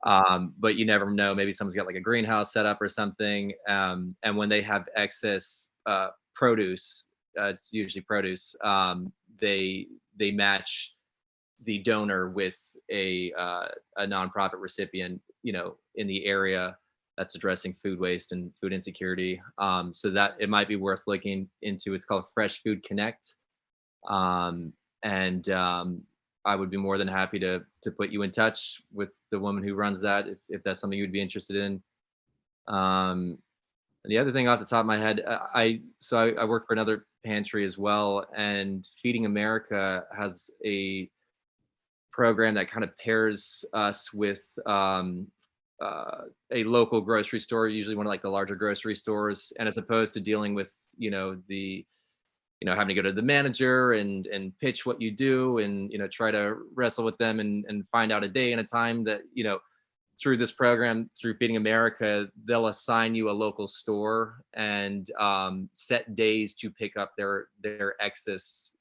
but you never know. Maybe someone's got like a greenhouse set up or something. And when they have excess produce, it's usually produce, they match the donor with a nonprofit recipient, in the area that's addressing food waste and food insecurity. So that it might be worth looking into. It's called Fresh Food Connect. I would be more than happy to put you in touch with the woman who runs that, if that's something you'd be interested in. And the other thing off the top of my head, I work for another pantry as well, and Feeding America has a program that kind of pairs us with a local grocery store, usually one of like the larger grocery stores, and as opposed to dealing with having to go to the manager and pitch what you do and try to wrestle with them and find out a day and a time, that through this program, through Feeding America, they'll assign you a local store and set days to pick up their excess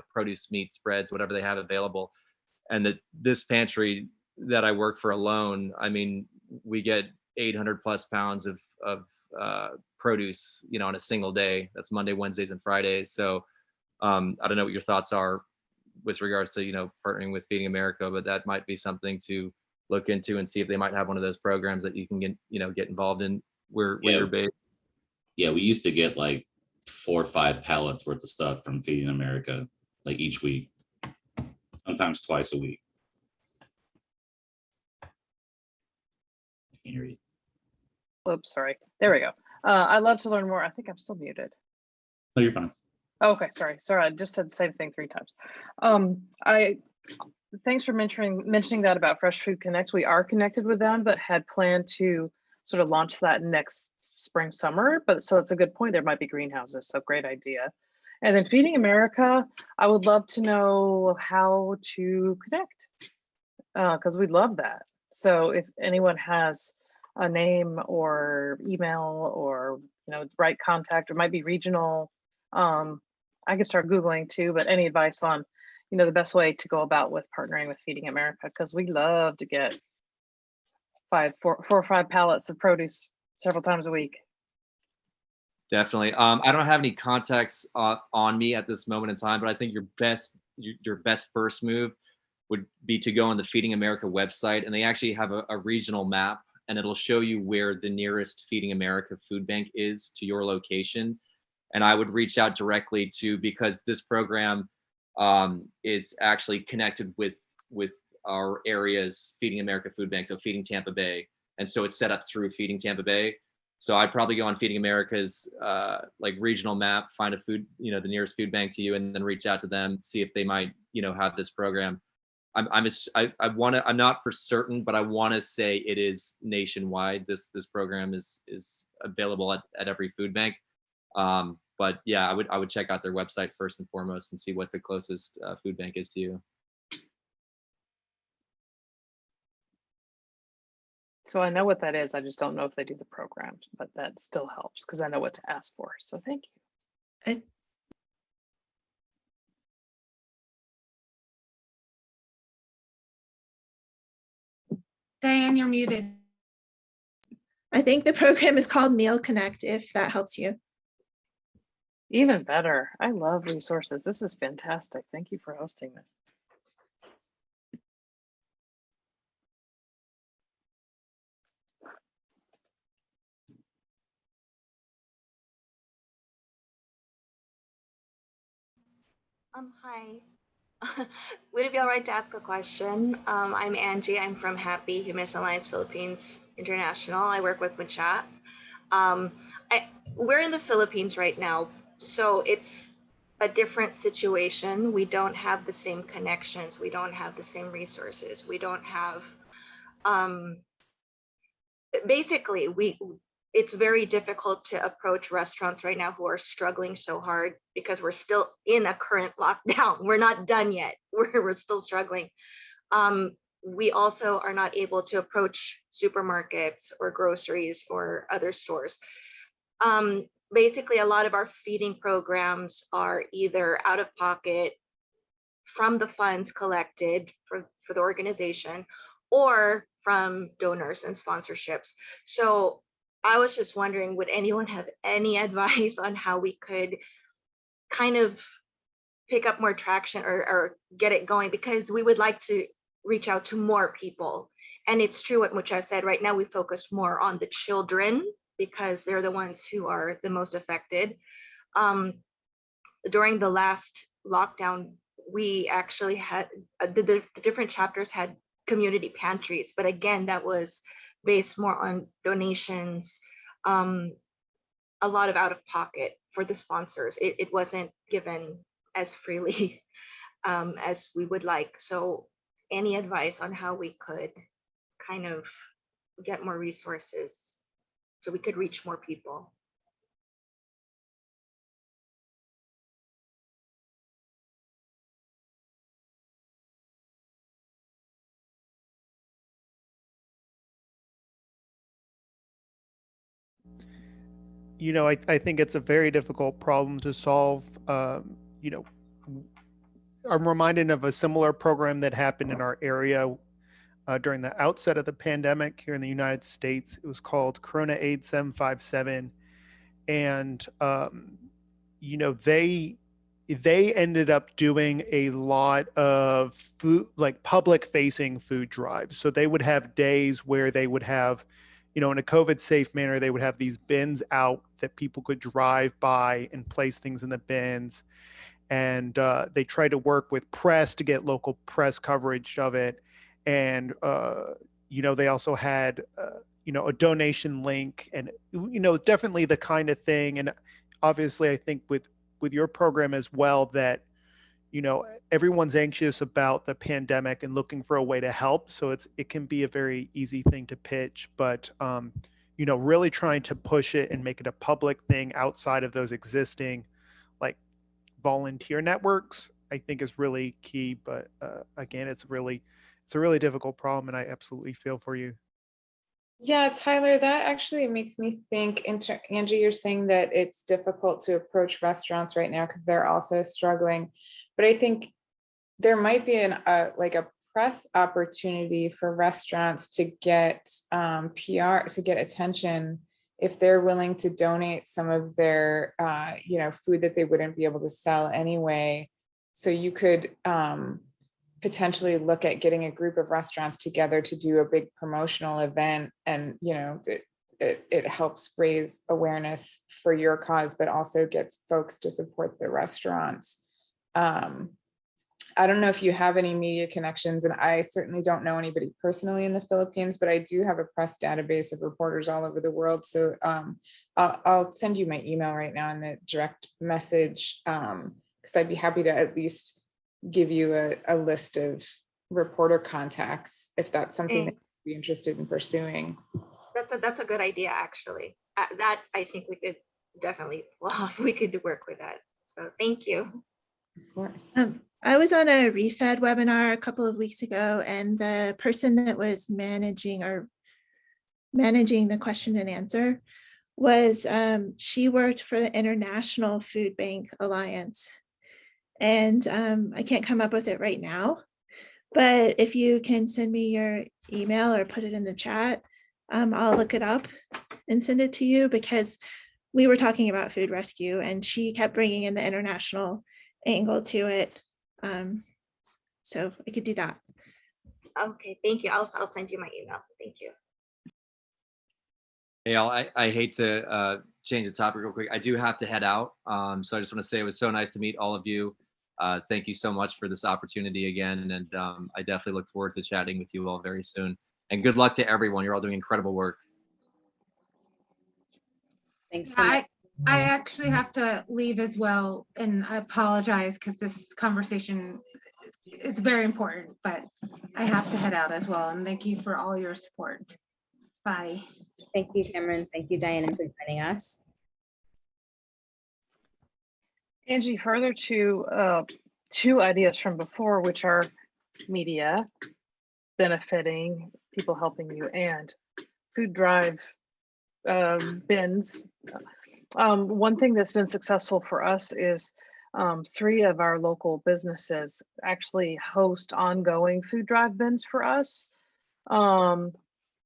produce, meat, spreads, whatever they have available. And this pantry that I work for alone, I mean, we get 800 plus pounds of produce, on a single day. That's Monday, Wednesdays, and Fridays. So I don't know what your thoughts are with regards to, partnering with Feeding America, but that might be something to look into and see if they might have one of those programs that you can get involved in where you're based. Yeah, we used to get like 4 or 5 pallets worth of stuff from Feeding America, like each week, sometimes twice a week. I can hear you. Oops, sorry. There we go. I'd love to learn more. I think I'm still muted. No, you're fine. Okay, sorry. I just said the same thing 3 times. Thanks for mentioning that about Fresh Food Connect. We are connected with them, but had planned to sort of launch that next spring, summer. But so it's a good point. There might be greenhouses. So great idea. And then Feeding America, I would love to know how to connect because we'd love that. So if anyone has a name or email or right contact, or might be regional, I can start Googling too, but any advice on the best way to go about with partnering with Feeding America, because we love to get 4 or 5 pallets of produce several times a week. Definitely. I don't have any contacts on me at this moment in time, but I think your best first move would be to go on the Feeding America website, and they actually have a regional map, and it'll show you where the nearest Feeding America food bank is to your location. And I would reach out directly because this program is actually connected with our area's Feeding America food bank, so Feeding Tampa Bay, and so it's set up through Feeding Tampa Bay. So I'd probably go on Feeding America's like regional map, find a the nearest food bank to you, and then reach out to them, see if they might have this program. I'm not for certain, but I want to say it is nationwide. This program is available at every food bank. But yeah, I would check out their website first and foremost and see what the closest food bank is to you. So I know what that is. I just don't know if they do the programs, but that still helps because I know what to ask for. So thank you. Diane, you're muted. I think the program is called Meal Connect, if that helps you. Even better. I love resources. This is fantastic. Thank you for hosting this. Hi. Would it be all right to ask a question? I'm Angie. I'm from Happy Humanist Alliance Philippines International. I work with Machat. We're in the Philippines right now, so it's a different situation. We don't have the same connections. We don't have the same resources. We don't have, basically, it's very difficult to approach restaurants right now who are struggling so hard because we're still in a current lockdown. We're not done yet. We're still struggling. We also are not able to approach supermarkets or groceries or other stores. Basically, a lot of our feeding programs are either out of pocket from the funds collected for the organization or from donors and sponsorships. So I was just wondering, would anyone have any advice on how we could kind of pick up more traction or get it going? Because we would like to reach out to more people. And it's true what Mucha said. Right now, we focus more on the children because they're the ones who are the most affected. During the last lockdown, we actually had the different chapters had community pantries, but again, that was based more on donations, a lot of out of pocket for the sponsors. It wasn't given as freely as we would like. So any advice on how we could kind of get more resources so we could reach more people? I think it's a very difficult problem to solve. I'm reminded of a similar program that happened in our area during the outset of the pandemic here in the United States. It was called Corona Aid 757. And, they ended up doing a lot of food, like public facing food drives. So they would have days where they would have, in a COVID safe manner, they would have these bins out that people could drive by and place things in the bins. And they tried to work with press to get local press coverage of it. And, they also had, a donation link and, definitely the kind of thing. And obviously, I think with your program as well, that, everyone's anxious about the pandemic and looking for a way to help. So it can be a very easy thing to pitch, but, you know, really trying to push it and make it a public thing outside of those existing like volunteer networks, I think is really key. But again, it's a really difficult problem, and I absolutely feel for you. Yeah, Tyler, that actually makes me think, Angie, you're saying that it's difficult to approach restaurants right now because they're also struggling. But I think there might be like a press opportunity for restaurants to get PR, to get attention if they're willing to donate some of their you know, food that they wouldn't be able to sell anyway. So you could potentially look at getting a group of restaurants together to do a big promotional event, and you know, it helps raise awareness for your cause, but also gets folks to support the restaurants. I don't know if you have any media connections, and I certainly don't know anybody personally in the Philippines, but I do have a press database of reporters all over the world. So I'll send you my email right now in the direct message, because I'd be happy to at least give you a list of reporter contacts if that's something that you'd be interested in pursuing. That's a good idea, actually. That I think we could definitely, well, we could work with that. So thank you. Of course. I was on a refed webinar a couple of weeks ago, and the person that was managing the question and answer was, she worked for the International Food Bank Alliance. And I can't come up with it right now, but if you can send me your email or put it in the chat, I'll look it up and send it to you, because we were talking about food rescue and she kept bringing in the international angle to it. So I could do that. Okay, thank you. I'll send you my email. Thank you. Hey, I hate to change the topic real quick. I do have to head out. So I just want to say it was so nice to meet all of you. Thank you so much for this opportunity again. And I definitely look forward to chatting with you all very soon. And good luck to everyone. You're all doing incredible work. Thanks so much. I actually have to leave as well, and I apologize because this conversation is very important, but I have to head out as well. And thank you for all your support. Bye. Thank you, Cameron. Thank you, Diana, for joining us. Angie, further to two ideas from before, which are media benefiting people helping you, and food drive bins. One thing that's been successful for us is 3 of our local businesses actually host ongoing food drive bins for us. And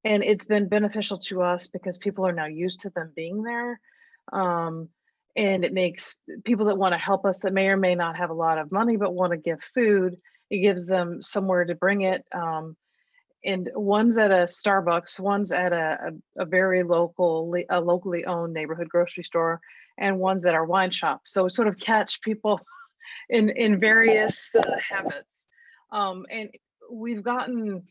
it's been beneficial to us because people are now used to them being there. And it makes people that want to help us, that may or may not have a lot of money but want to give food, it gives them somewhere to bring it. And one's at a Starbucks, one's at a very locally owned neighborhood grocery store, and one's at our wine shop. So sort of catch people in various habits. And we've gotten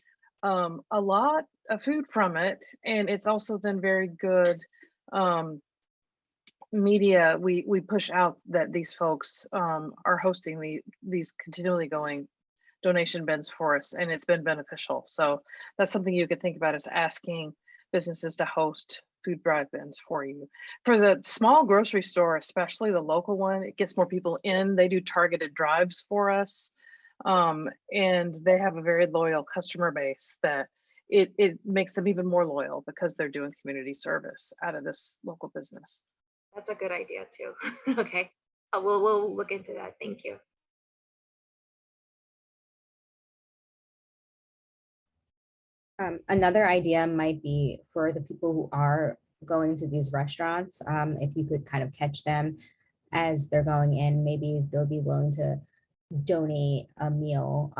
a lot of food from it, and it's also been very good media. We push out that these folks are hosting these continually going donation bins for us, and it's been beneficial. So that's something you could think about, is asking businesses to host food drive bins for you. For the small grocery store, especially the local one, it gets more people in. They do targeted drives for us, and they have a very loyal customer base that it makes them even more loyal because they're doing community service out of this local business. That's a good idea too. Okay, we'll look into that. Thank you. Another idea might be for the people who are going to these restaurants, if you could kind of catch them as they're going in, maybe they'll be willing to donate a meal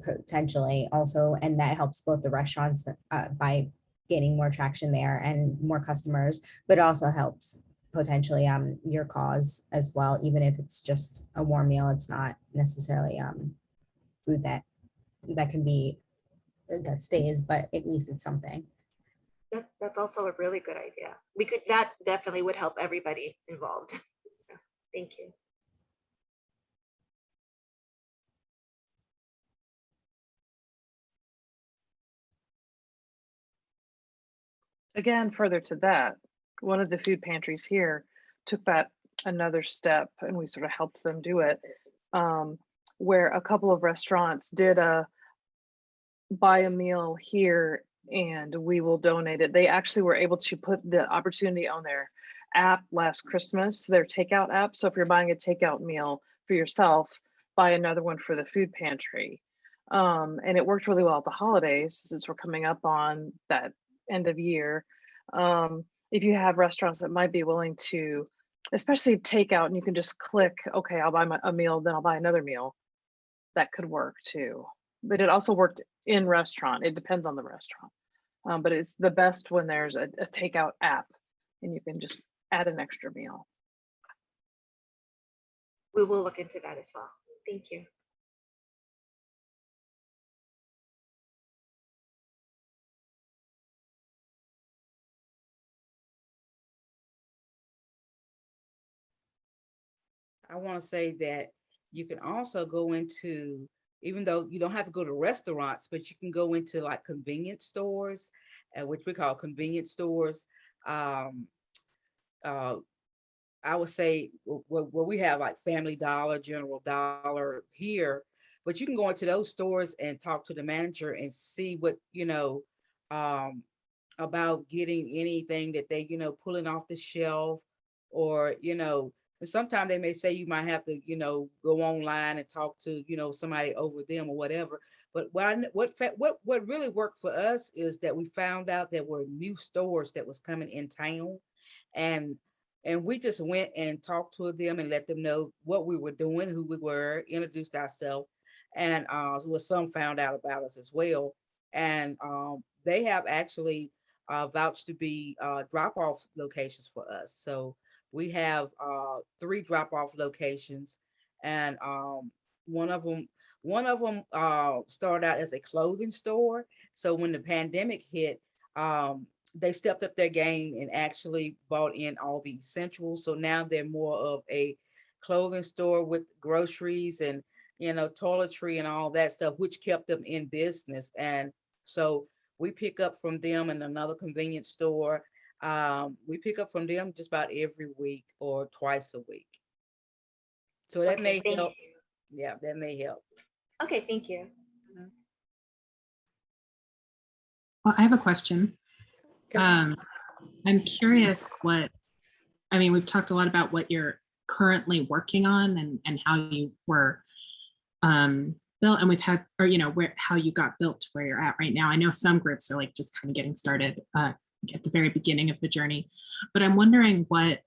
potentially also, and that helps both the restaurants by gaining more traction there and more customers, but also helps potentially your cause as well, even if it's just a warm meal. It's not necessarily food that can be that stays, but at least it's something. That's also a really good idea. That definitely would help everybody involved. Thank you. again, further to that, one of the food pantries here took that another step, and we sort of helped them do it, where a couple of restaurants did a buy a meal here and we will donate it. They actually were able to put the opportunity on their app last Christmas, their takeout app. So if you're buying a takeout meal for yourself, buy another one for the food pantry. And it worked really well at the holidays since we're coming up on that end of year. If you have restaurants that might be willing to, especially takeout, and you can just click, okay, I'll buy a meal, then I'll buy another meal. That could work too. But it also worked in restaurant. It depends on the restaurant. But it's the best when there's a takeout app and you can just add an extra meal. We will look into that as well. Thank you. I want to say that you can also go into, even though you don't have to go to restaurants, but you can go into like convenience stores, which we call convenience stores. I would say where we have like Family Dollar, General Dollar here, but you can go into those stores and talk to the manager and see what, about getting anything that they, pulling off the shelf, or, and sometimes they may say you might have to, go online and talk to, somebody over them or whatever. But what really worked for us is that we found out there were new stores that was coming in town, and we just went and talked to them and let them know what we were doing, who we were, introduced ourselves, and some found out about us as well. And they have actually vouched to be drop-off locations for us. So we have 3 drop-off locations, and one of them started out as a clothing store. So when the pandemic hit, they stepped up their game and actually bought in all the essentials. So now they're more of a clothing store with groceries and, toiletry and all that stuff, which kept them in business. And so we pick up from them in another convenience store. We pick up from them just about every week or twice a week. So that may help. Yeah, that may help. Okay, thank you. Well, I have a question. I'm curious we've talked a lot about what you're currently working on and how you were built, and we've had, how you got built to where you're at right now. I know some groups are like just kind of getting started at the very beginning of the journey, but I'm wondering what,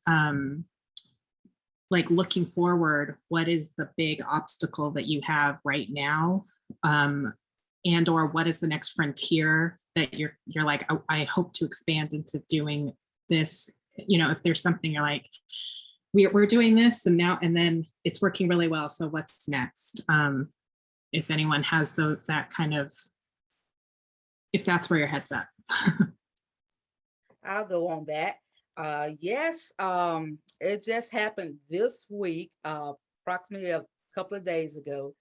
looking forward, what is the big obstacle that you have right now? And or what is the next frontier that you're like, I hope to expand into doing this, if there's something you're like, we're doing this and then it's working really well, so what's next? If anyone has that kind of, if that's where your head's at. I'll go on that. Yes, it just happened this week, approximately a couple of days ago.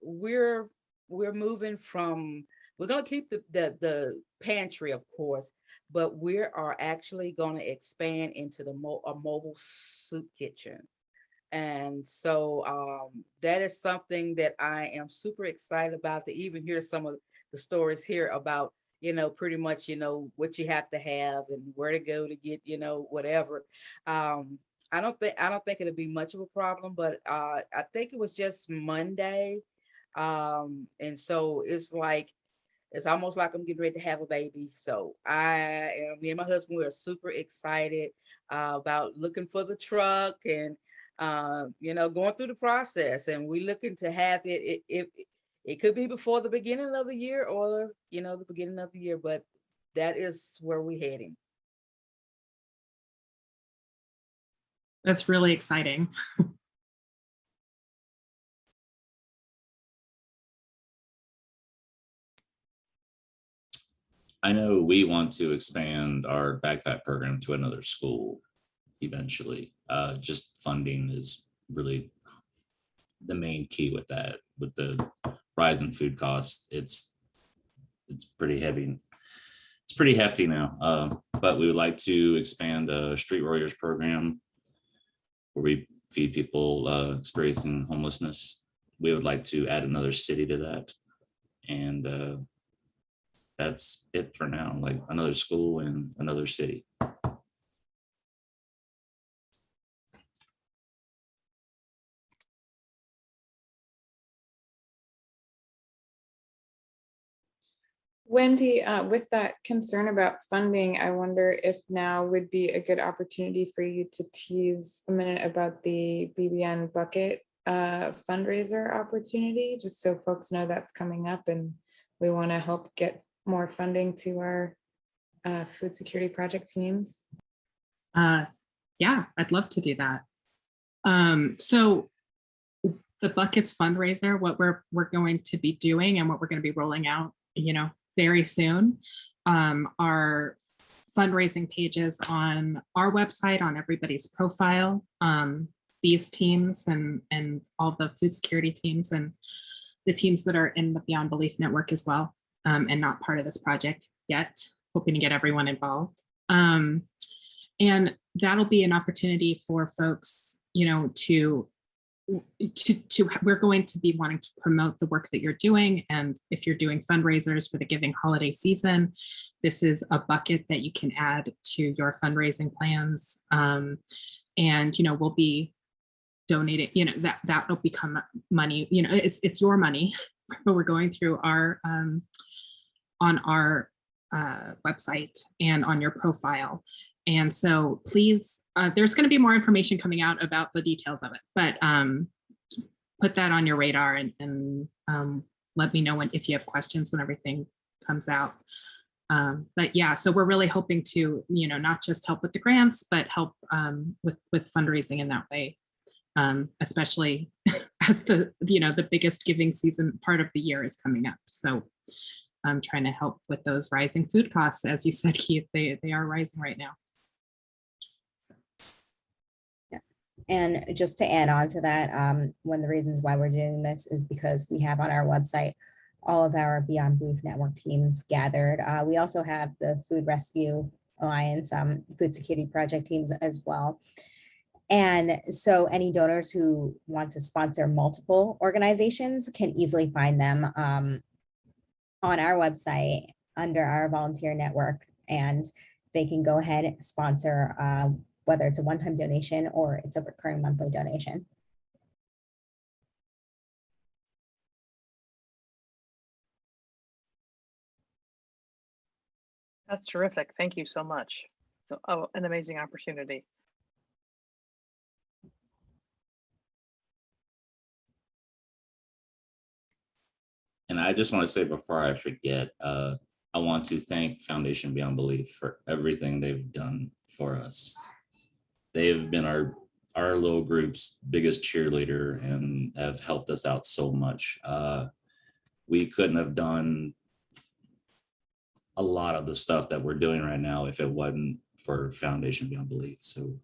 We're moving from, we're going to keep the pantry, of course, but we are actually going to expand into a mobile soup kitchen. And so that is something that I am super excited about, to even hear some of the stories here about, pretty much, what you have to have and where to go to get, whatever. I don't think it'll be much of a problem, but I think it was just Monday. And so it's almost like I'm getting ready to have a baby. So me and my husband, we're super excited about looking for the truck and, going through the process, and we're looking to have it could be before the beginning of the year or, the beginning of the year, but that is where we're heading. That's really exciting. I know we want to expand our backpack program to another school eventually. Just funding is really the main key with that. With the rise in food costs, it's pretty heavy it's pretty hefty now, but we would like to expand a Street Warriors program where we feed people experiencing homelessness. We would like to add another city to that. And that's it for now, like another school and another city. Wendy, with that concern about funding, I wonder if now would be a good opportunity for you to tease a minute about the BBN bucket fundraiser opportunity, just so folks know that's coming up and we want to help get more funding to our food security project teams. Yeah, I'd love to do that. So the buckets fundraiser, what we're going to be doing and what we're going to be rolling out, very soon, are fundraising pages on our website, on everybody's profile, these teams and all the food security teams and the teams that are in the Beyond Belief network as well, and not part of this project yet, hoping to get everyone involved. And that'll be an opportunity for folks, we're going to be wanting to promote the work that you're doing. And if you're doing fundraisers for the giving holiday season, this is a bucket that you can add to your fundraising plans. And, we'll be donating, that will become money, it's your money, but we're going through our, on our website and on your profile. And so please, there's going to be more information coming out about the details of it, but put that on your radar and let me know if you have questions when everything comes out. But yeah, so we're really hoping to, not just help with the grants, but help with fundraising in that way, especially as the biggest giving season part of the year is coming up. So I'm trying to help with those rising food costs. As you said, Keith, they are rising right now. And just to add on to that, one of the reasons why we're doing this is because we have on our website all of our Beyond Belief Network teams gathered. We also have the Food Rescue Alliance, Food Security Project teams as well. And so any donors who want to sponsor multiple organizations can easily find them on our website under our volunteer network, and they can go ahead and sponsor whether it's a one-time donation or it's a recurring monthly donation. That's terrific. Thank you so much. So, an amazing opportunity. And I just want to say before I forget, I want to thank Foundation Beyond Belief for everything they've done for us. They've been our little group's biggest cheerleader and have helped us out so much. We couldn't have done a lot of the stuff that we're doing right now if it wasn't for Foundation Beyond Belief. So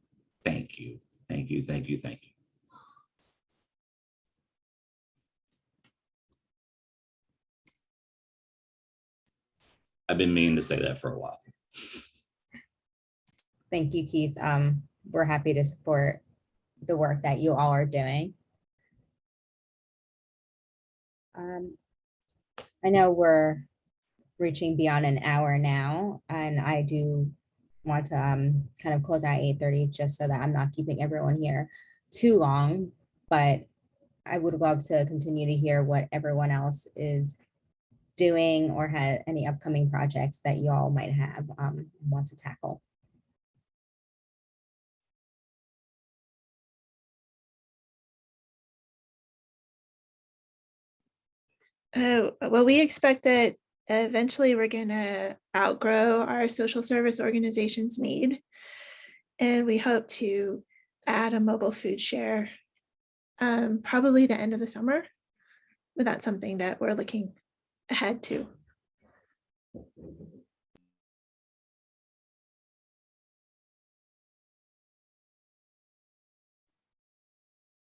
thank you, thank you, thank you, thank you. I've been meaning to say that for a while. Thank you, Keith. We're happy to support the work that you all are doing. I know we're reaching beyond an hour now, and I do want to kind of close out 8:30 just so that I'm not keeping everyone here too long, but I would love to continue to hear what everyone else is doing or have any upcoming projects that you all might have want to tackle. Well, we expect that eventually we're going to outgrow our social service organization's need. And we hope to add a mobile food share probably the end of the summer. But that's something that we're looking ahead to.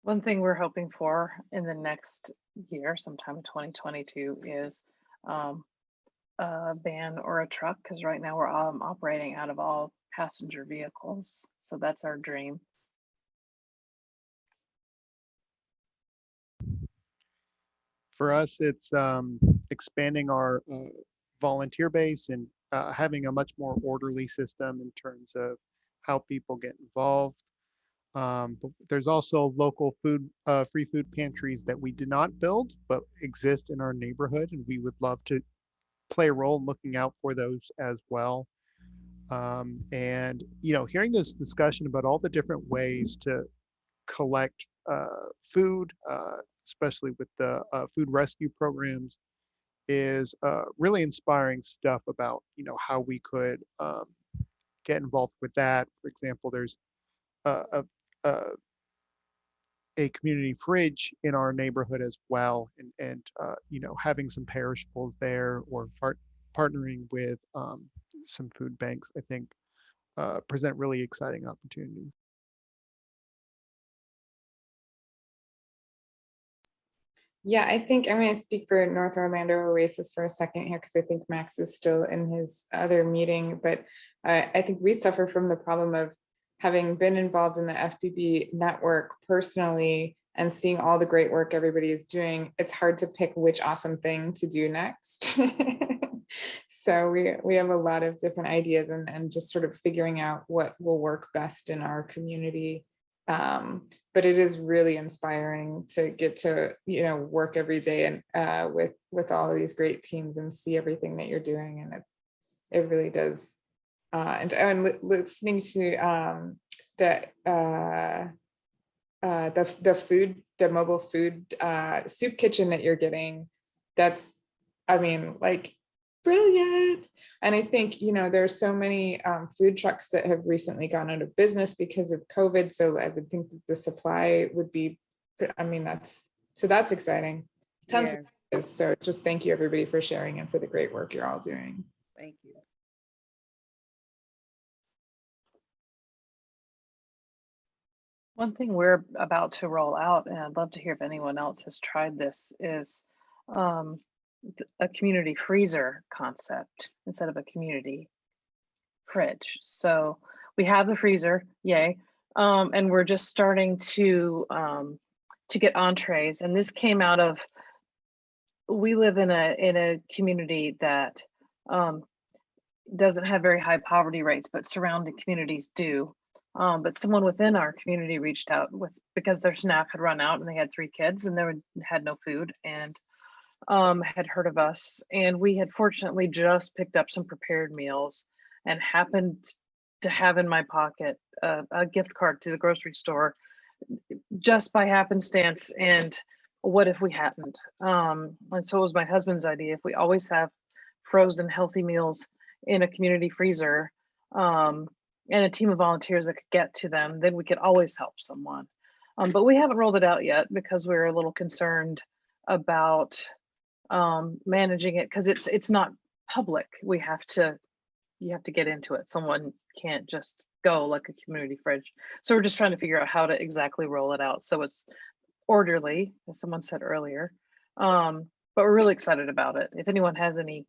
One thing we're hoping for in the next year, sometime in 2022, is a van or a truck, because right now we're operating out of all passenger vehicles. So that's our dream. For us, it's expanding our volunteer base and having a much more orderly system in terms of how people get involved. But there's also local food, free food pantries that we did not build, but exist in our neighborhood, and we would love to play a role in looking out for those as well. And hearing this discussion about all the different ways to collect food, especially with the food rescue programs, is really inspiring stuff about how we could get involved with that. For example, there's a, a a community fridge in our neighborhood as well, and having some perishables there, or partnering with some food banks, I think present really exciting opportunities. Yeah, I think I'm going to speak for North Orlando Oasis for a second here, because I think Max is still in his other meeting. But I think we suffer from the problem of having been involved in the FBB network personally and seeing all the great work everybody is doing. It's hard to pick which awesome thing to do next. So we have a lot of different ideas, and just sort of figuring out what will work best in our community. But it is really inspiring to get to work every day and with all of these great teams and see everything that you're doing, and it really does. And listening to the mobile food soup kitchen that you're getting, that's, brilliant. And I think, there's so many food trucks that have recently gone out of business because of COVID. So I would think that the supply would be, that's exciting. Tons of, so just thank you everybody for sharing and for the great work you're all doing. Thank you. One thing we're about to roll out, and I'd love to hear if anyone else has tried this, is a community freezer concept instead of a community fridge. So we have the freezer, yay, and we're just starting to get entrees. And this came out of, we live in a community that doesn't have very high poverty rates, but surrounding communities do. But someone within our community reached out because their SNAP had run out and they had 3 kids and they had no food, and had heard of us. And we had fortunately just picked up some prepared meals and happened to have in my pocket a gift card to the grocery store just by happenstance. And what if we hadn't? And so it was my husband's idea. If we always have frozen healthy meals in a community freezer, and a team of volunteers that could get to them, then we could always help someone. But we haven't rolled it out yet because we're a little concerned about managing it, because it's not public. You have to get into it. Someone can't just go like a community fridge. So we're just trying to figure out how to exactly roll it out so it's orderly, as someone said earlier. But we're really excited about it. If anyone has any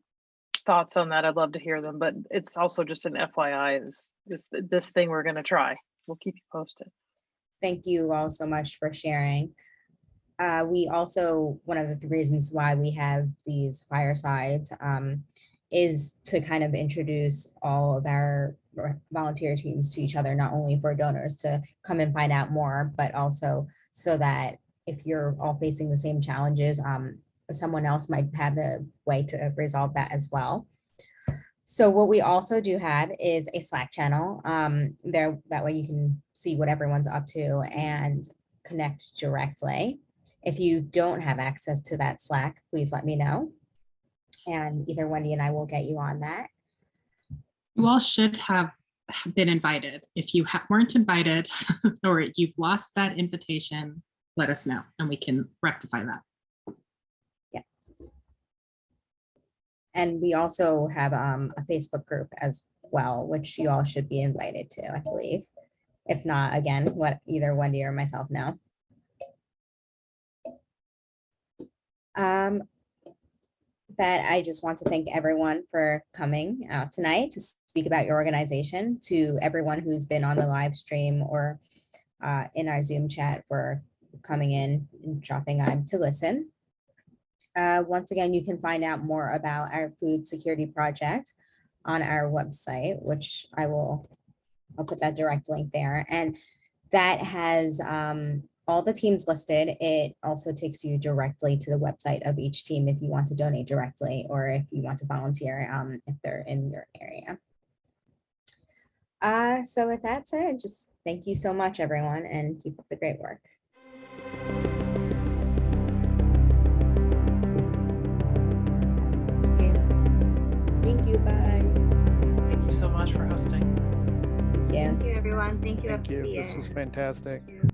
thoughts on that, I'd love to hear them. But it's also just an FYI, is this thing we're going to try. We'll keep you posted. Thank you all so much for sharing. We also, one of the reasons why we have these firesides is to kind of introduce all of our volunteer teams to each other, not only for donors to come and find out more, but also so that if you're all facing the same challenges, someone else might have a way to resolve that as well. So what we also do have is a Slack channel there, that way you can see what everyone's up to and connect directly. If you don't have access to that Slack, please let me know, and either Wendy and I will get you on that. You all should have been invited. If you weren't invited or you've lost that invitation, let us know and we can rectify that. Yeah. And we also have a Facebook group as well, which you all should be invited to, I believe. If not, again, let either Wendy or myself know. that, I just want to thank everyone for coming out tonight to speak about your organization, to everyone who's been on the live stream or in our Zoom chat for coming in and dropping on to listen. Once again, you can find out more about our food security project on our website, which I'll put that direct link there. And that has all the teams listed. It also takes you directly to the website of each team if you want to donate directly or if you want to volunteer if they're in your area. So with that said, just thank you so much, everyone, and keep up the great work. Thank you. Bye. Thank you so much for hosting. Yeah. Thank you, everyone. Thank you, Thank you. FBB. This was fantastic. Thank you.